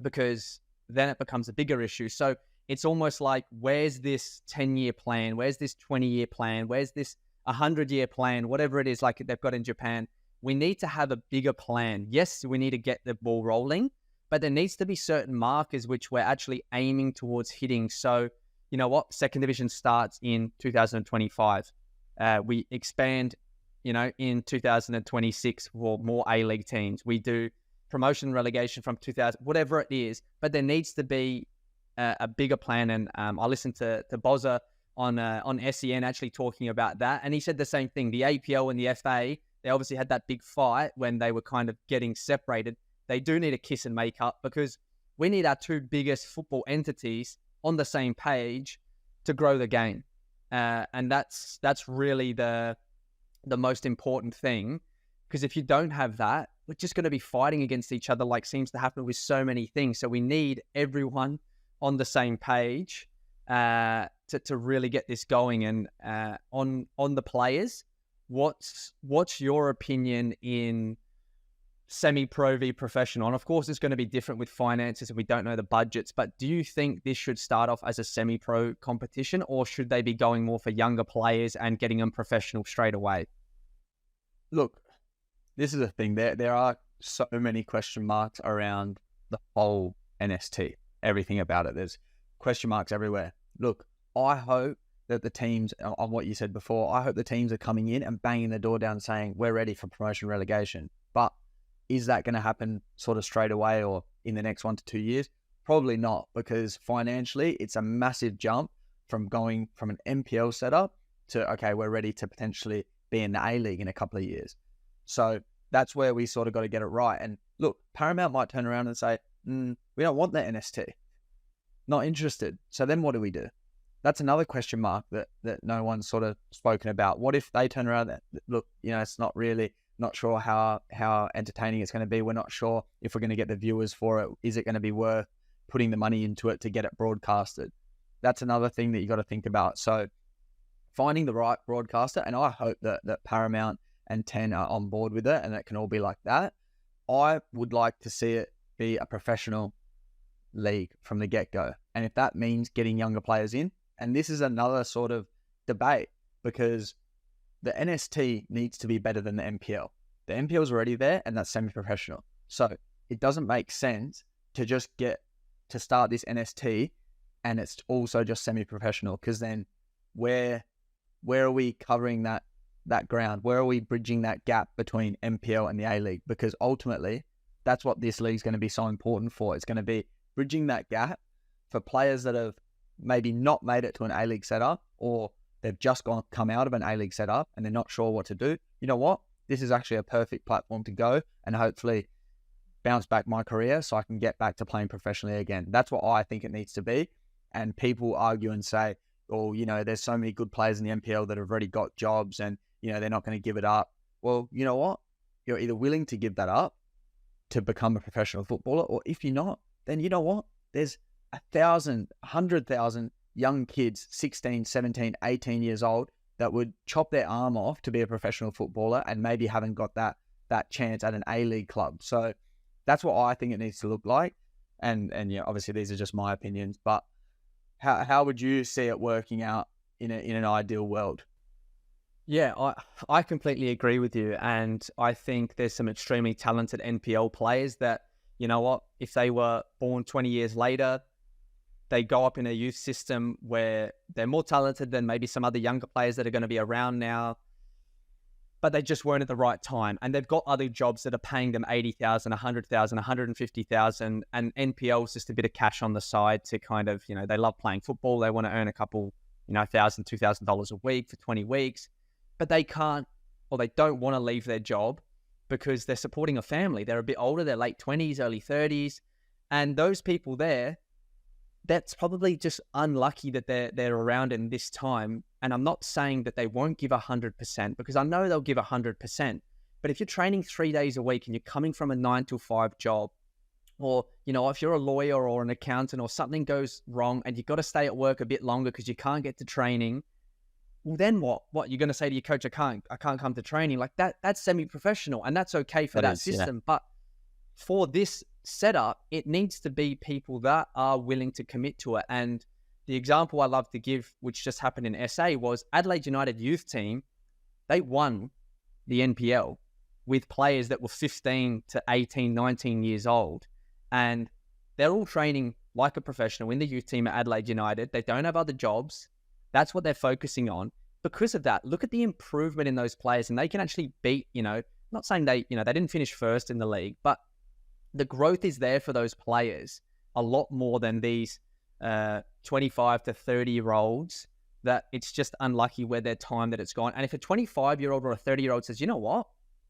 because then it becomes a bigger issue. So it's almost like, where's this 10-year plan? Where's this 20-year plan? Where's this 100-year plan? Whatever it is, like they've got in Japan. We need to have a bigger plan. Yes, we need to get the ball rolling, but there needs to be certain markers which we're actually aiming towards hitting. So, you know what? Second division starts in 2025. We expand, in 2026 for more A-League teams. We do promotion and relegation from 2000, whatever it is, but there needs to be a bigger plan. And I listened to Bozza on SEN actually talking about that. And he said the same thing. The APL and the FA, they obviously had that big fight when they were kind of getting separated. They do need a kiss and make up because we need our two biggest football entities on the same page to grow the game. And that's really the most important thing, because if you don't have that, we're just going to be fighting against each other like seems to happen with so many things. So we need everyone on the same page to really get this going. And on the players, what's your opinion in semi-pro v professional? And of course, it's going to be different with finances and we don't know the budgets, but do you think this should start off as a semi-pro competition, or should they be going more for younger players and getting them professional straight away? Look, this is a thing. There are so many question marks around the whole NST, everything about it. There's question marks everywhere. Look, I hope that the teams, on what you said before, I hope the teams are coming in and banging the door down saying, we're ready for promotion relegation. But is that going to happen sort of straight away or in the next 1 to 2 years? Probably not, because financially, it's a massive jump from going from an NPL setup to, okay, we're ready to potentially be in the A-League in a couple of years. So that's where we sort of got to get it right. And look, Paramount might turn around and say, we don't want the NST. Not interested. So then what do we do? That's another question mark that no one's sort of spoken about. What if they turn around and look, it's not sure how entertaining it's going to be. We're not sure if we're going to get the viewers for it. Is it going to be worth putting the money into it to get it broadcasted? That's another thing that you got to think about. So finding the right broadcaster, and I hope that Paramount and 10 are on board with it and it can all be like that. I would like to see it be a professional league from the get-go. And if that means getting younger players in, and this is another sort of debate, because the NST needs to be better than the NPL. The NPL is already there and that's semi-professional. So it doesn't make sense to just get to start this NST and it's also just semi-professional, because then where are we covering that ground? Where are we bridging that gap between NPL and the A-League? Because ultimately, that's what this league is going to be so important for. It's going to be bridging that gap for players that have maybe not made it to an A-League setup, or they've just come out of an A-League setup and they're not sure what to do. You know what? This is actually a perfect platform to go and hopefully bounce back my career so I can get back to playing professionally again. That's what I think it needs to be. And people argue and say, oh, there's so many good players in the NPL that have already got jobs and, they're not going to give it up. Well, you know what? You're either willing to give that up to become a professional footballer, or if you're not, then you know what? There's 1,000, 100,000 young kids, 16, 17, 18 years old, that would chop their arm off to be a professional footballer and maybe haven't got that chance at an A-League club. So that's what I think it needs to look like. And obviously these are just my opinions, but how would you see it working out in an ideal world? Yeah, I completely agree with you. And I think there's some extremely talented NPL players that, if they were born 20 years later, they go up in a youth system where they're more talented than maybe some other younger players that are going to be around now. but they just weren't at the right time. And they've got other jobs that are paying them 80,000, 100,000, 150,000, and NPL is just a bit of cash on the side to kind of, they love playing football. They want to earn a couple, $1,000, $2,000 a week for 20 weeks, but they can't, or they don't want to leave their job because they're supporting a family. They're a bit older. They're late 20s, early 30s. And those people there, that's probably just unlucky that they're around in this time. And I'm not saying that they won't give 100%, because I know they'll give 100%. But if you're training 3 days a week and you're coming from a 9 to 5 job, or, if you're a lawyer or an accountant or something goes wrong and you've got to stay at work a bit longer because you can't get to training, well, then what? What, you're going to say to your coach, I can't come to training? Like that's semi-professional, and that's okay for that system. Yeah. But for this setup, it needs to be people that are willing to commit to it. And the example I love to give, which just happened in SA, was Adelaide United youth team. They won the NPL with players that were 15 to 18, 19 years old. And they're all training like a professional in the youth team at Adelaide United. They don't have other jobs. That's what they're focusing on. Because of that, look at the improvement in those players, and they can actually beat, not saying they didn't finish first in the league, but the growth is there for those players a lot more than these 25 to 30-year-olds that it's just unlucky where their time that it's gone. And if a 25-year-old or a 30-year-old says, you know what,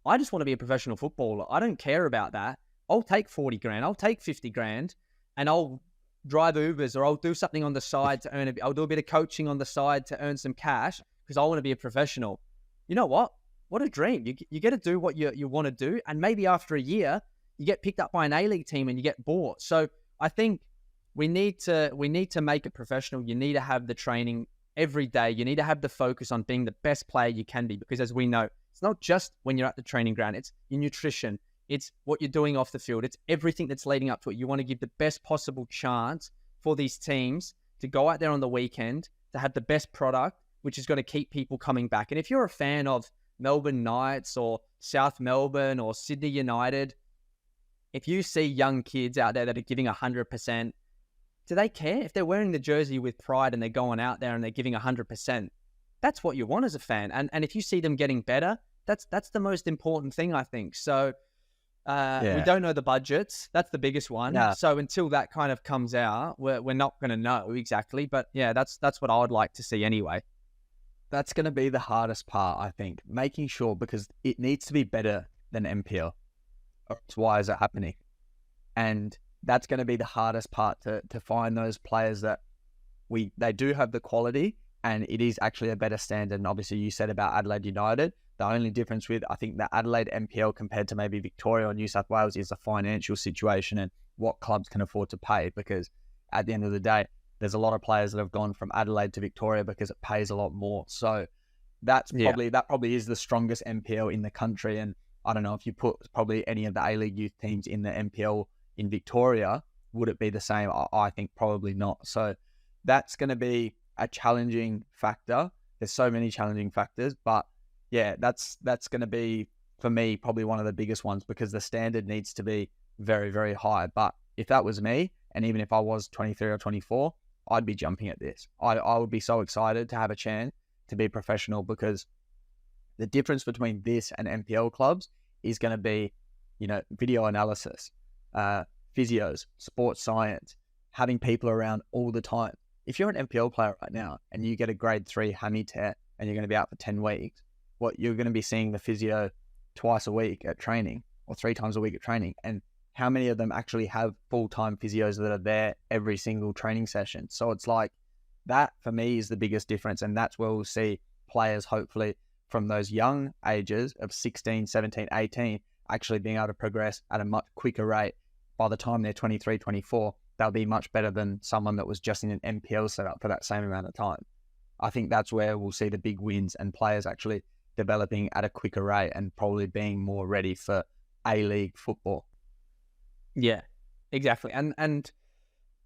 I just want to be a professional footballer, I don't care about that, I'll take 40 grand, I'll take 50 grand, and I'll drive Ubers, or I'll do something on the side to earn I'll do a bit of coaching on the side to earn some cash because I want to be a professional. You know what? What a dream. You get to do what you want to do. And maybe after a year, you get picked up by an A-League team and you get bought. So I think we need to make it professional. You need to have the training every day. You need to have the focus on being the best player you can be, because as we know, it's not just when you're at the training ground, it's your nutrition, it's what you're doing off the field, it's everything that's leading up to it. You want to give the best possible chance for these teams to go out there on the weekend, to have the best product, which is going to keep people coming back. And if you're a fan of Melbourne Knights or South Melbourne or Sydney United, if you see young kids out there that are giving 100%, do they care? If they're wearing the jersey with pride and they're going out there and they're giving 100%, that's what you want as a fan. And if you see them getting better, that's the most important thing, I think. So we don't know the budgets. That's the biggest one. Yeah. So until that kind of comes out, we're not going to know exactly. But yeah, that's what I would like to see anyway. That's going to be the hardest part, I think, making sure, because it needs to be better than NPL. Why is it happening? And that's going to be the hardest part, to find those players that they do have the quality and it is actually a better standard. And obviously you said about Adelaide United, the only difference with, I think, the Adelaide NPL compared to maybe Victoria or New South Wales is the financial situation and what clubs can afford to pay, because at the end of the day, there's a lot of players that have gone from Adelaide to Victoria because it pays a lot more. So that probably is the strongest NPL in the country. And I don't know if you put probably any of the A-League youth teams in the NPL in Victoria, would it be the same? I think probably not. So that's going to be a challenging factor. There's so many challenging factors, but yeah, that's going to be, for me, probably one of the biggest ones, because the standard needs to be very, very high. But if that was me, and even if I was 23 or 24, I'd be jumping at this. I would be so excited to have a chance to be professional, because the difference between this and NPL clubs is going to be, video analysis, physios, sports science, having people around all the time. If you're an NPL player right now and you get a grade 3 hammy tear and you're going to be out for 10 weeks, you're going to be seeing the physio twice a week at training or 3 times a week at training. And how many of them actually have full-time physios that are there every single training session? So it's like, that for me is the biggest difference. And that's where we'll see players, hopefully from those young ages of 16, 17, 18, actually being able to progress at a much quicker rate. By the time they're 23, 24, they'll be much better than someone that was just in an NPL setup for that same amount of time. I think that's where we'll see the big wins and players actually developing at a quicker rate and probably being more ready for A-League football. Yeah, exactly. And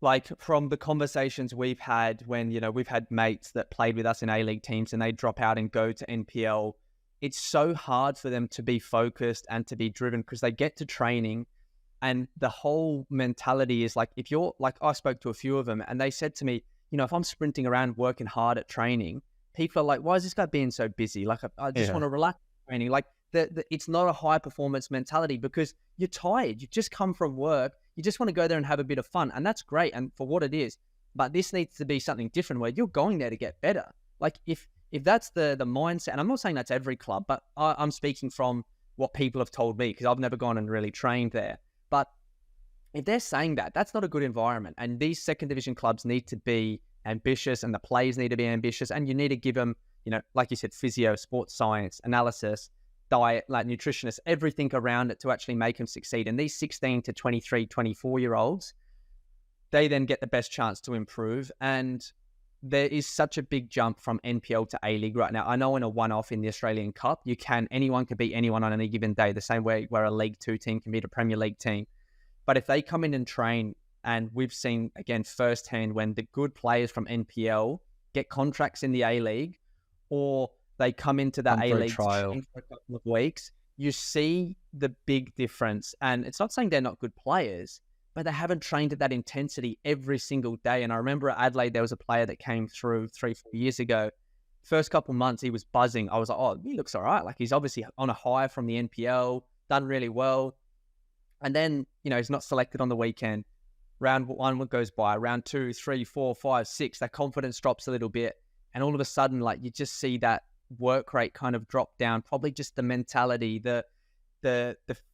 like, from the conversations we've had when, we've had mates that played with us in A-League teams and they drop out and go to NPL, it's so hard for them to be focused and to be driven, because they get to training and the whole mentality is like, if you're like, I spoke to a few of them and they said to me, if I'm sprinting around working hard at training, people are like, why is this guy being so busy? Like, I just want to relax training. Like it's not a high performance mentality because you're tired. You've just come from work. You just want to go there and have a bit of fun. And that's great. And for what it is, but this needs to be something different where you're going there to get better. Like if that's the mindset, and I'm not saying that's every club, but I'm speaking from what people have told me because I've never gone and really trained there. But if they're saying that, that's not a good environment. And these second division clubs need to be ambitious and the players need to be ambitious. And you need to give them, like you said, physio, sports science, analysis, diet, like nutritionists, everything around it to actually make them succeed. And these 16 to 23, 24-year-olds, they then get the best chance to improve. And there is such a big jump from NPL to A-League right now. I know in a one-off in the Australian Cup, anyone can beat anyone on any given day, the same way where a League 2 team can beat a Premier League team. But if they come in and train, and we've seen, again, firsthand when the good players from NPL get contracts in the A-League or they come into the A-League trial for a couple of weeks, you see the big difference. And it's not saying they're not good players, but they haven't trained at that intensity every single day. And I remember at Adelaide, there was a player that came through 3-4 years ago. First couple months, he was buzzing. I was like, oh, he looks all right. Like he's obviously on a high from the NPL, done really well. And then, he's not selected on the weekend. Round 1 goes by. Round 2, 3, 4, 5, 6, that confidence drops a little bit. And all of a sudden, like you just see that work rate kind of drop down. Probably just the mentality, the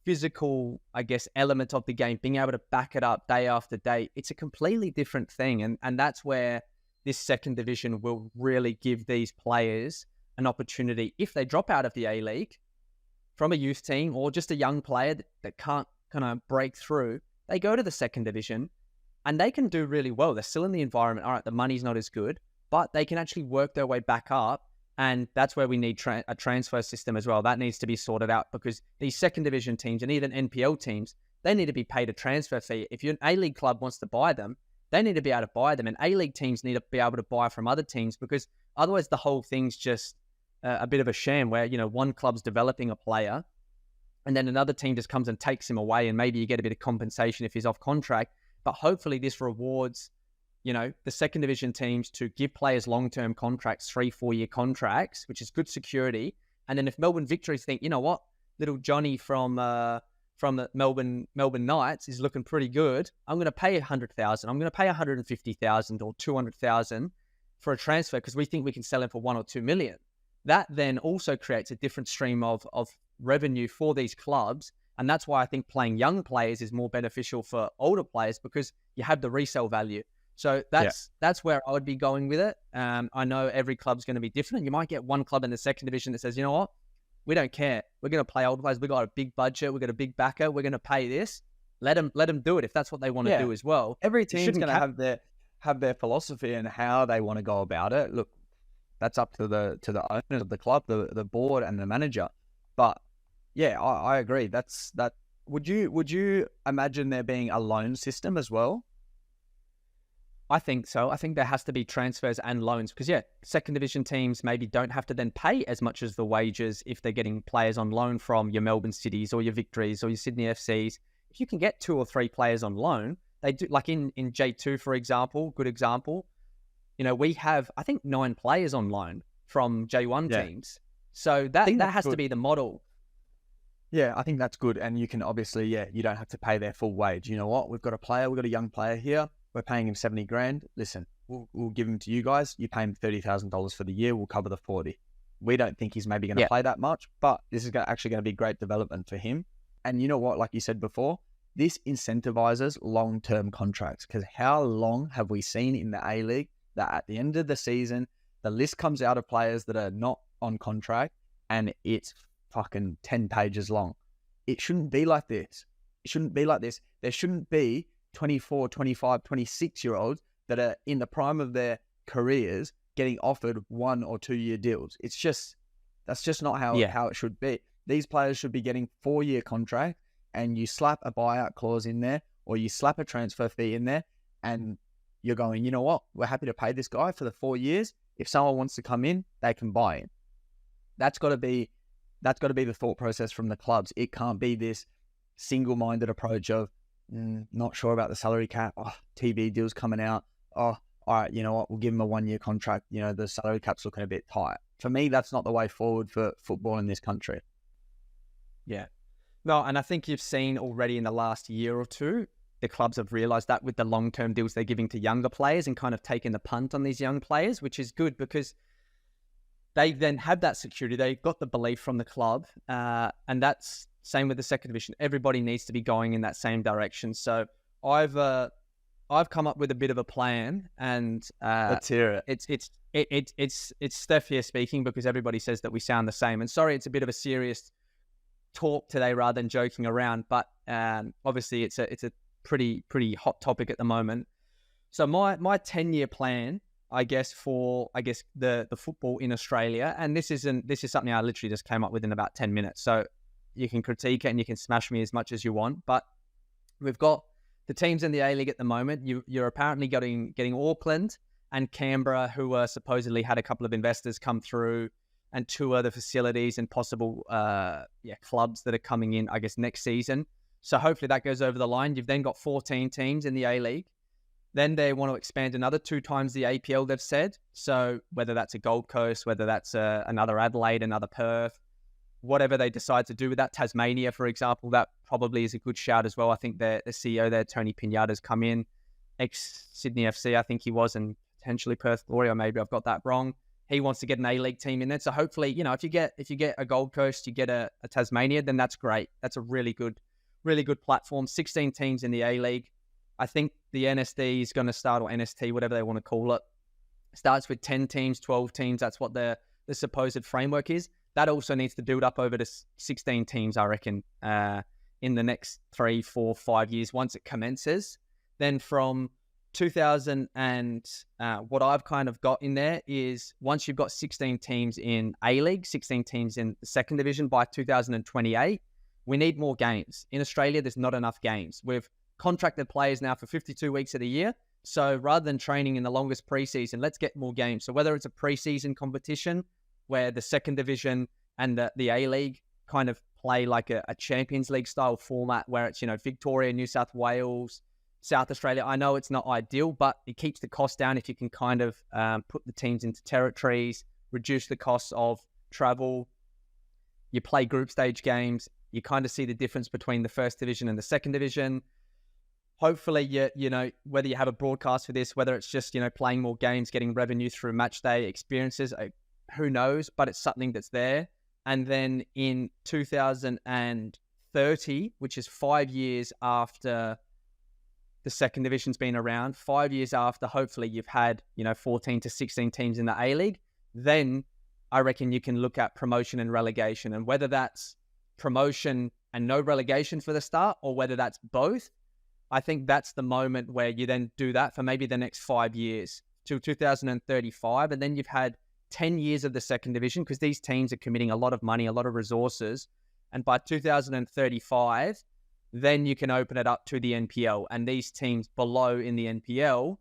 physical, I guess, element of the game, being able to back it up day after day. It's a completely different thing. And that's where this second division will really give these players an opportunity. If they drop out of the A-League from a youth team or just a young player that can't kind of break through, they go to the second division and they can do really well. They're still in the environment. All right, the money's not as good, but they can actually work their way back up. And that's where we need a transfer system as well. That needs to be sorted out because these second division teams and even NPL teams, they need to be paid a transfer fee. If an A-League club wants to buy them, they need to be able to buy them. And A-League teams need to be able to buy from other teams because otherwise the whole thing's just a bit of a sham where, one club's developing a player and then another team just comes and takes him away and maybe you get a bit of compensation if he's off contract. But hopefully this rewards, the second division teams to give players long-term contracts, 3-4 year contracts, which is good security. And then if Melbourne Victories think, you know what, little Johnny from the Melbourne Knights is looking pretty good, I'm going to pay 100,000. I'm going to pay 150,000 or 200,000 for a transfer because we think we can sell him for 1 or 2 million. That then also creates a different stream of revenue for these clubs. And that's why I think playing young players is more beneficial for older players because you have the resale value. So that's where I would be going with it. I know every club's going to be different. You might get one club in the second division that says, you know what, we don't care. We're going to play older players. We've got a big budget. We've got a big backer. We're going to pay this. Let them do it if that's what they want to do as well. Every team's going to have their philosophy and how they want to go about it. Look, that's up to the owners of the club, the board and the manager. But yeah, I agree. That. Would you imagine there being a loan system as well? I think so. I think there has to be transfers and loans because, second division teams maybe don't have to then pay as much as the wages if they're getting players on loan from your Melbourne Cities or your Victories or your Sydney FCs. If you can get 2 or 3 players on loan, they do, like in J2, for example, good example, we have, I think, 9 players on loan from J1 teams. So that has to be the model. Yeah, I think that's good. And you can obviously, you don't have to pay their full wage. You know what? We've got a young player here. We're paying him 70 grand. Listen, we'll give him to you guys. You pay him $30,000 for the year. We'll cover the 40. We don't think he's maybe going to play that much, but this is actually going to be great development for him. And you know what? Like you said before, this incentivizes long-term contracts because how long have we seen in the A-League that at the end of the season, the list comes out of players that are not on contract and it's fucking 10 pages long. It shouldn't be like this. There shouldn't be 24, 25, 26-year-olds that are in the prime of their careers getting offered 1 or 2 year deals. That's just not how it should be. These players should be getting 4-year contract and you slap a buyout clause in there or you slap a transfer fee in there and you're going, you know what? We're happy to pay this guy for the 4 years. If someone wants to come in, they can buy in. That's got to be the thought process from the clubs. It can't be this single-minded approach of, not sure about the salary cap. Oh, TV deals coming out. Oh, all right, you know what, we'll give him a 1-year contract. You know, the salary cap's looking a bit tight. For me, that's not the way forward for football in this country. Yeah. No, and I think you've seen already in the last year or two, the clubs have realised that with the long-term deals they're giving to younger players and kind of taking the punt on these young players, which is good because they then have that security. They've got the belief from the club, and that's same with the second division. Everybody needs to be going in that same direction. So I've come up with a bit of a plan, and Let's hear it. It's Steph here speaking because everybody says that we sound the same. And sorry, it's a bit of a serious talk today rather than joking around, but obviously it's a pretty hot topic at the moment. So my 10-year plan, I guess, for the football in Australia, and this is something I literally just came up with in about 10 minutes. So you can critique it and you can smash me as much as you want, but we've got the teams in the A-League at the moment. You're apparently getting Auckland and Canberra, who supposedly had a couple of investors come through and tour the facilities and possible clubs that are coming in, I guess, next season. So hopefully that goes over the line. You've then got 14 teams in the A-League. Then they want to expand another 2 times the APL, they've said. So whether that's a Gold Coast, whether that's another Adelaide, another Perth, whatever they decide to do with that. Tasmania, for example, that probably is a good shout as well. I think the CEO there, Tony Pinata's come in, ex-Sydney FC, I think he was, and potentially Perth Glory, or maybe I've got that wrong. He wants to get an A-League team in there. So hopefully, you know, if you get a Gold Coast, you get a Tasmania, then that's great. That's a really good platform. 16 teams in the A-League. I think the NSD is going to start, or NST, whatever they want to call it, starts with 10 teams, 12 teams. That's what the supposed framework is. That also needs to build up over to 16 teams, I reckon, in the next 3, 4, 5 years once it commences. Then from 2000 and what I've kind of got in there is once you've got 16 teams in A-League, 16 teams in the second division by 2028, we need more games. In Australia, there's not enough games. We've contracted players now for 52 weeks of the year. So rather than training in the longest preseason, let's get more games. So whether it's a preseason competition where the second division and the A-League kind of play like a Champions League style format where it's, you know, Victoria, New South Wales, South Australia. I know it's not ideal, but it keeps the cost down if you can kind of put the teams into territories, reduce the costs of travel. You play group stage games. You kind of see the difference between the first division and the second division. Hopefully, you know, whether you have a broadcast for this, whether it's just, you know, playing more games, getting revenue through match day experiences, who knows, but it's something that's there. And then in 2030, which is 5 years after the second division's been around, 5 years after, hopefully you've had, you know, 14 to 16 teams in the A-League, then I reckon you can look at promotion and relegation. And whether that's promotion and no relegation for the start, or whether that's both, I think that's the moment where you then do that for maybe the next 5 years till 2035. And then you've had 10 years of the second division because these teams are committing a lot of money, a lot of resources. And by 2035, then you can open it up to the NPL. And these teams below in the NPL,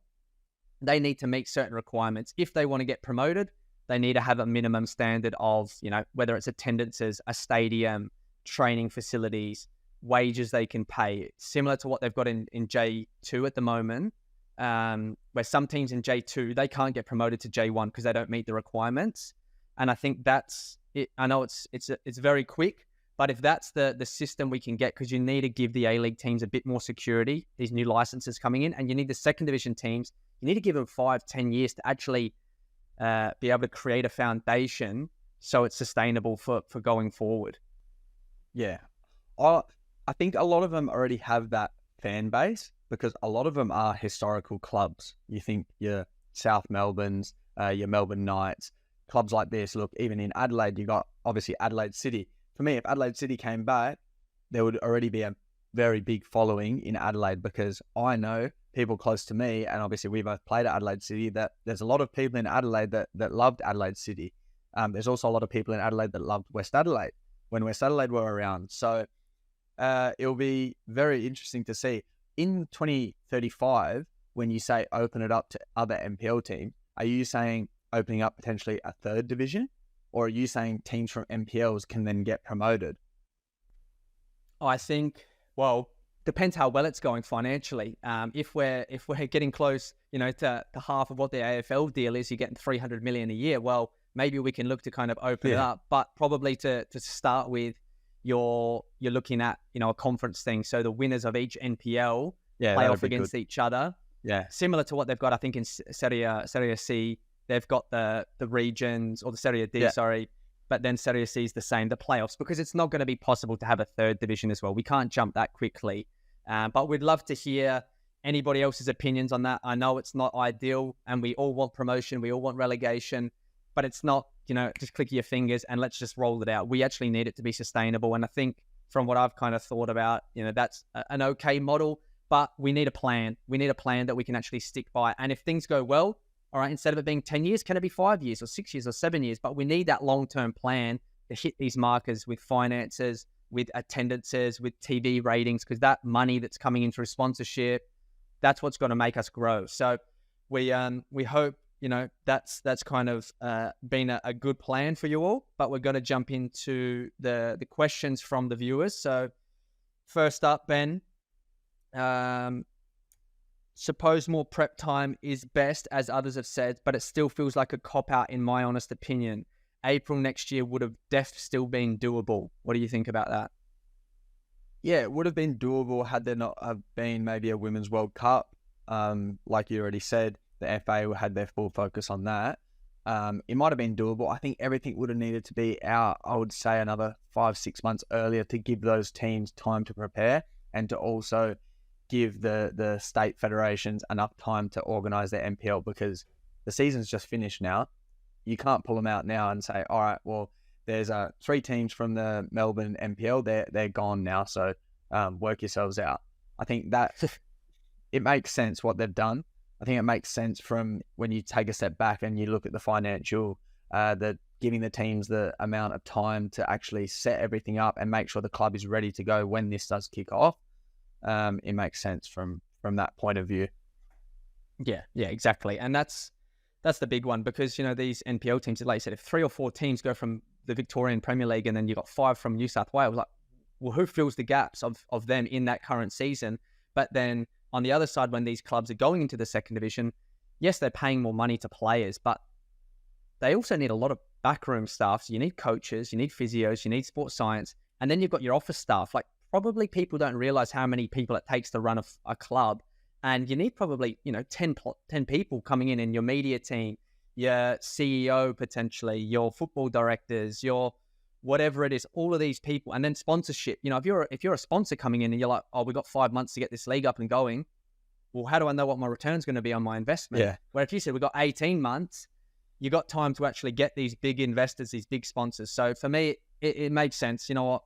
they need to meet certain requirements. If they want to get promoted, they need to have a minimum standard of, you know, whether it's attendances, a stadium, training facilities, wages they can pay, similar to what they've got in J2 at the moment, where some teams in J2, they can't get promoted to J1 because they don't meet the requirements. And I think that's it. I know it's very quick, but if that's the system we can get, because you need to give the A-League teams a bit more security, these new licenses coming in, and you need the second division teams, you need to give them 5-10 years to actually be able to create a foundation so it's sustainable for going forward. Yeah. I think a lot of them already have that fan base because a lot of them are historical clubs. You think your South Melbournes, your Melbourne Knights, clubs like this. Look, even in Adelaide, you got obviously Adelaide City. For me, if Adelaide City came back, there would already be a very big following in Adelaide because I know people close to me, and obviously we both played at Adelaide City, that there's a lot of people in Adelaide that loved Adelaide City. There's also a lot of people in Adelaide that loved West Adelaide when West Adelaide were around. So it'll be very interesting to see. In 2035, when you say open it up to other NPL teams, are you saying opening up potentially a third division? Or are you saying teams from NPLs can then get promoted? I think, well, depends how well it's going financially. If we're getting close, to half of what the AFL deal is, you're getting 300 million a year. Well, maybe we can look to kind of open it up, but probably to start with, you're looking at a conference thing. So the winners of each NPL play off against each other. Yeah, similar to what they've got, I think, in Serie C. They've got the regions, or the Serie D, sorry. But then Serie C is the same, the playoffs, because it's not going to be possible to have a third division as well. We can't jump that quickly. But we'd love to hear anybody else's opinions on that. I know it's not ideal, and we all want promotion, we all want relegation, but it's not, just click your fingers and let's just roll it out. We actually need it to be sustainable. And I think from what I've kind of thought about, that's an okay model, but we need a plan. We need a plan that we can actually stick by. And if things go well, all right, instead of it being 10 years, can it be 5 years or 6 years or 7 years? But we need that long-term plan to hit these markers with finances, with attendances, with TV ratings, because that money that's coming in through sponsorship, that's what's going to make us grow. So we hope, that's kind of been a good plan for you all. But we're going to jump into the questions from the viewers. So first up, Ben, suppose more prep time is best, as others have said, but it still feels like a cop-out in my honest opinion. April next year would have still been doable. What do you think about that? Yeah, it would have been doable had there not have been maybe a Women's World Cup. Like you already said, the FA had their full focus on that. It might have been doable. I think everything would have needed to be out, I would say, another 5-6 months earlier to give those teams time to prepare, and to also give the state federations enough time to organise their NPL, because the season's just finished now. You can't pull them out now and say, all right, well, there's 3 teams from the Melbourne NPL, they're gone now, so work yourselves out. I think that it makes sense what they've done. I think it makes sense from when you take a step back and you look at the financial, giving the teams the amount of time to actually set everything up and make sure the club is ready to go when this does kick off. It makes sense from that point of view. Yeah, exactly. And that's the big one, because, these NPL teams, like you said, if 3 or 4 teams go from the Victorian Premier League and then you've got 5 from New South Wales, like, well, who fills the gaps of them in that current season? But then on the other side, when these clubs are going into the second division, yes, they're paying more money to players, but they also need a lot of backroom staff. So you need coaches, you need physios, you need sports science, and then you've got your office staff. Like, probably people don't realize how many people it takes to run a club. And you need probably, 10 people coming in your media team, your CEO potentially, your football directors, your whatever it is, all of these people. And then sponsorship. If you're a sponsor coming in and you're like, oh, we've got 5 months to get this league up and going. Well, how do I know what my return's going to be on my investment? Yeah. Where if you said we've got 18 months, you got time to actually get these big investors, these big sponsors. So for me, it made sense. You know what?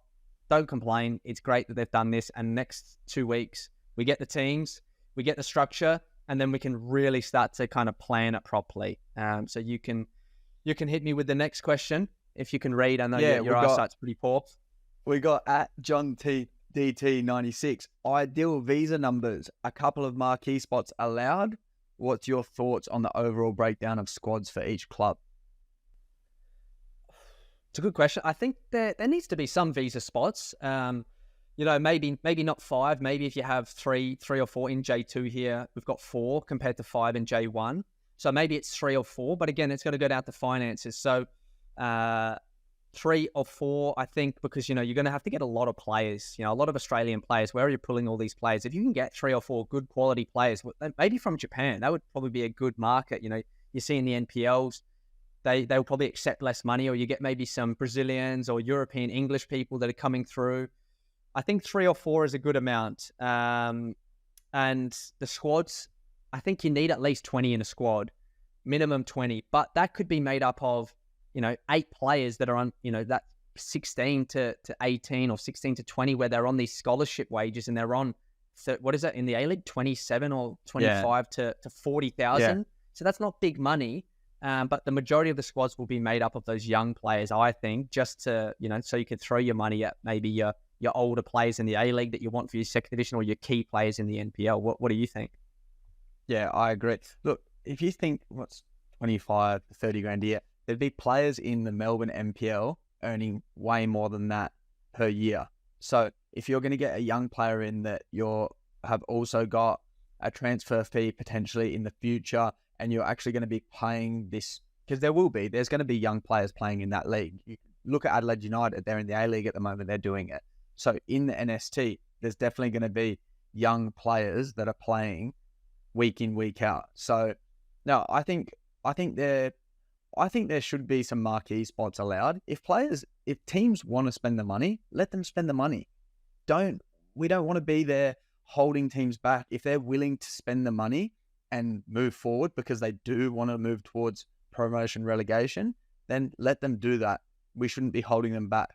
Don't complain. It's great that they've done this. And next 2 weeks, we get the teams, we get the structure, and then we can really start to kind of plan it properly. So you can hit me with the next question if you can read. I know your eyesight's pretty poor. We got at John DT 96 ideal visa numbers. A couple of marquee spots allowed. What's your thoughts on the overall breakdown of squads for each club? It's a good question. I think there needs to be some visa spots. Maybe not 5. Maybe if you have 3 or 4 in J2 here, we've got 4 compared to 5 in J1. So maybe it's 3 or 4. But again, it's going to go down to finances. So 3 or 4, I think, because you're going to have to get a lot of players. A lot of Australian players. Where are you pulling all these players? If you can get 3 or 4 good quality players, maybe from Japan, that would probably be a good market. You see in the NPLs. They'll probably accept less money, or you get maybe some Brazilians or European English people that are coming through. I think 3 or 4 is a good amount. And the squads, I think you need at least 20 in a squad, minimum 20. But that could be made up of, 8 players that are on, that 16 to 18 or 16 to 20, where they're on these scholarship wages and they're on, what is it in the A-League, 27 or 25 to 40,000. Yeah. So that's not big money. But the majority of the squads will be made up of those young players, I think, just to, so you could throw your money at maybe your older players in the A-League that you want for your second division, or your key players in the NPL. What do you think? Yeah, I agree. Look, if you think what's 25 to 30 grand a year, there'd be players in the Melbourne NPL earning way more than that per year. So if you're going to get a young player in that have also got a transfer fee potentially in the future, and you're actually going to be playing this, because there's going to be young players playing in that league. You look at Adelaide United, they're in the A-League at the moment, they're doing it. So in the NST, there's definitely going to be young players that are playing week in, week out. So no, I think there should be some marquee spots allowed. If teams want to spend the money, let them spend the money. We don't want to be there holding teams back. If they're willing to spend the money and move forward because they do want to move towards promotion relegation, then let them do that. We shouldn't be holding them back.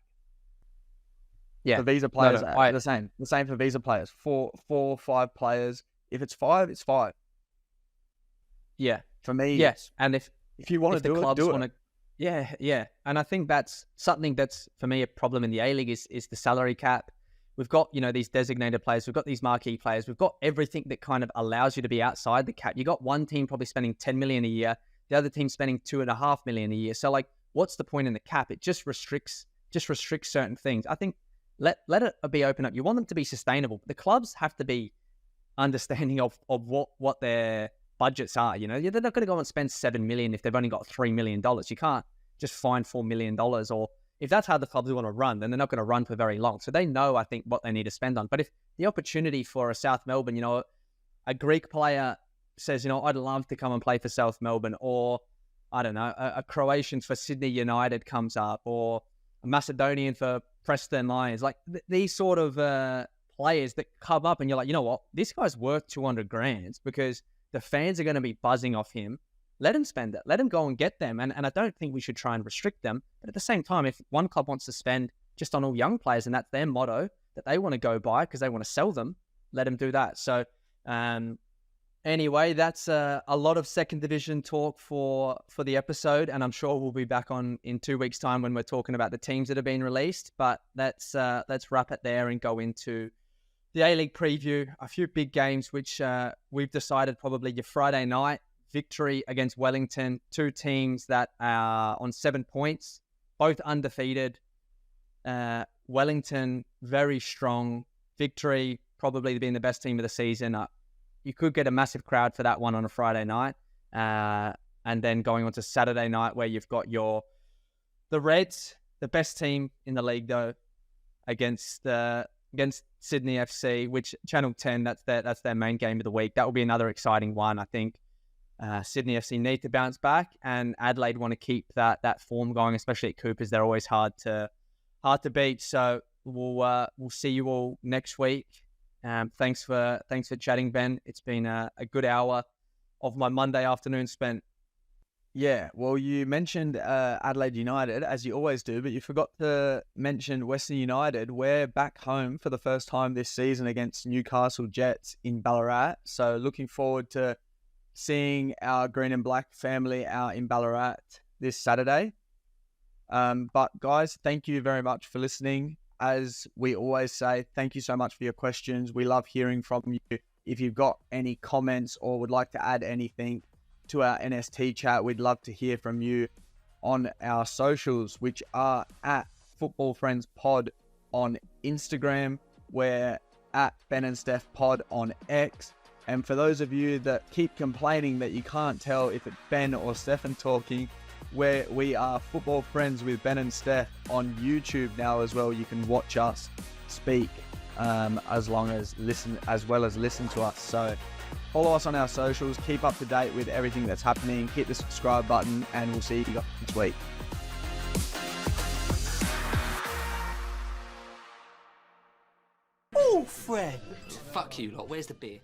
Yeah. For visa players, the same. The same for visa players. 4, 5 players. If it's 5, it's 5. Yeah. For me, yes. And if you want to do it, do it. Yeah. And I think that's something that's, for me, a problem in the A-League is the salary cap. We've got, these designated players. We've got these marquee players. We've got everything that kind of allows you to be outside the cap. You got one team probably spending 10 million a year. The other team spending 2.5 million a year. So what's the point in the cap? It just restricts certain things. I think let it be open up. You want them to be sustainable. The clubs have to be understanding of what their budgets are. They're not going to go and spend 7 million if they've only got $3 million. You can't just find $4 million, or if that's how the clubs want to run, then they're not going to run for very long. So they know, I think, what they need to spend on. But if the opportunity for a South Melbourne, a Greek player says, I'd love to come and play for South Melbourne, or I don't know, a Croatian for Sydney United comes up, or a Macedonian for Preston Lions, these sort of players that come up and you're like, you know what, this guy's worth 200 grand because the fans are going to be buzzing off him. Let him spend it. Let him go and get them. And I don't think we should try and restrict them. But at the same time, if one club wants to spend just on all young players and that's their motto that they want to go by because they want to sell them, let them do that. So anyway, that's a lot of second division talk for the episode. And I'm sure we'll be back on in 2 weeks' time when we're talking about the teams that have been released. But let's wrap it there and go into the A-League preview. A few big games, which we've decided probably your Friday night. Victory against Wellington, 2 teams that are on 7 points, both undefeated. Wellington, very strong. Victory, probably being the best team of the season. You could get a massive crowd for that one on a Friday night. And then going on to Saturday night where you've got the Reds, the best team in the league though, against Sydney FC, which Channel 10, that's their main game of the week. That will be another exciting one, I think. Sydney FC need to bounce back, and Adelaide want to keep that form going, especially at Coopers. They're always hard to beat. So we'll see you all next week. Thanks for chatting, Ben. It's been a good hour of my Monday afternoon spent. Yeah, well, you mentioned Adelaide United, as you always do, but you forgot to mention Western United. We're back home for the first time this season against Newcastle Jets in Ballarat. So looking forward to seeing our green and black family out in Ballarat this Saturday. But guys, thank you very much for listening. As we always say, thank you so much for your questions. We love hearing from you. If you've got any comments or would like to add anything to our NST chat, we'd love to hear from you on our socials, which are at Football Friends Pod on Instagram. We're at Ben and Stef Pod on X. And for those of you that keep complaining that you can't tell if it's Ben or Stefan talking, we are Football Friends with Ben and Stef on YouTube now as well. You can watch us speak as well as listen to us. So follow us on our socials, keep up to date with everything that's happening, hit the subscribe button, and we'll see you guys next week. Oh, friend. Fuck you lot, where's the beer?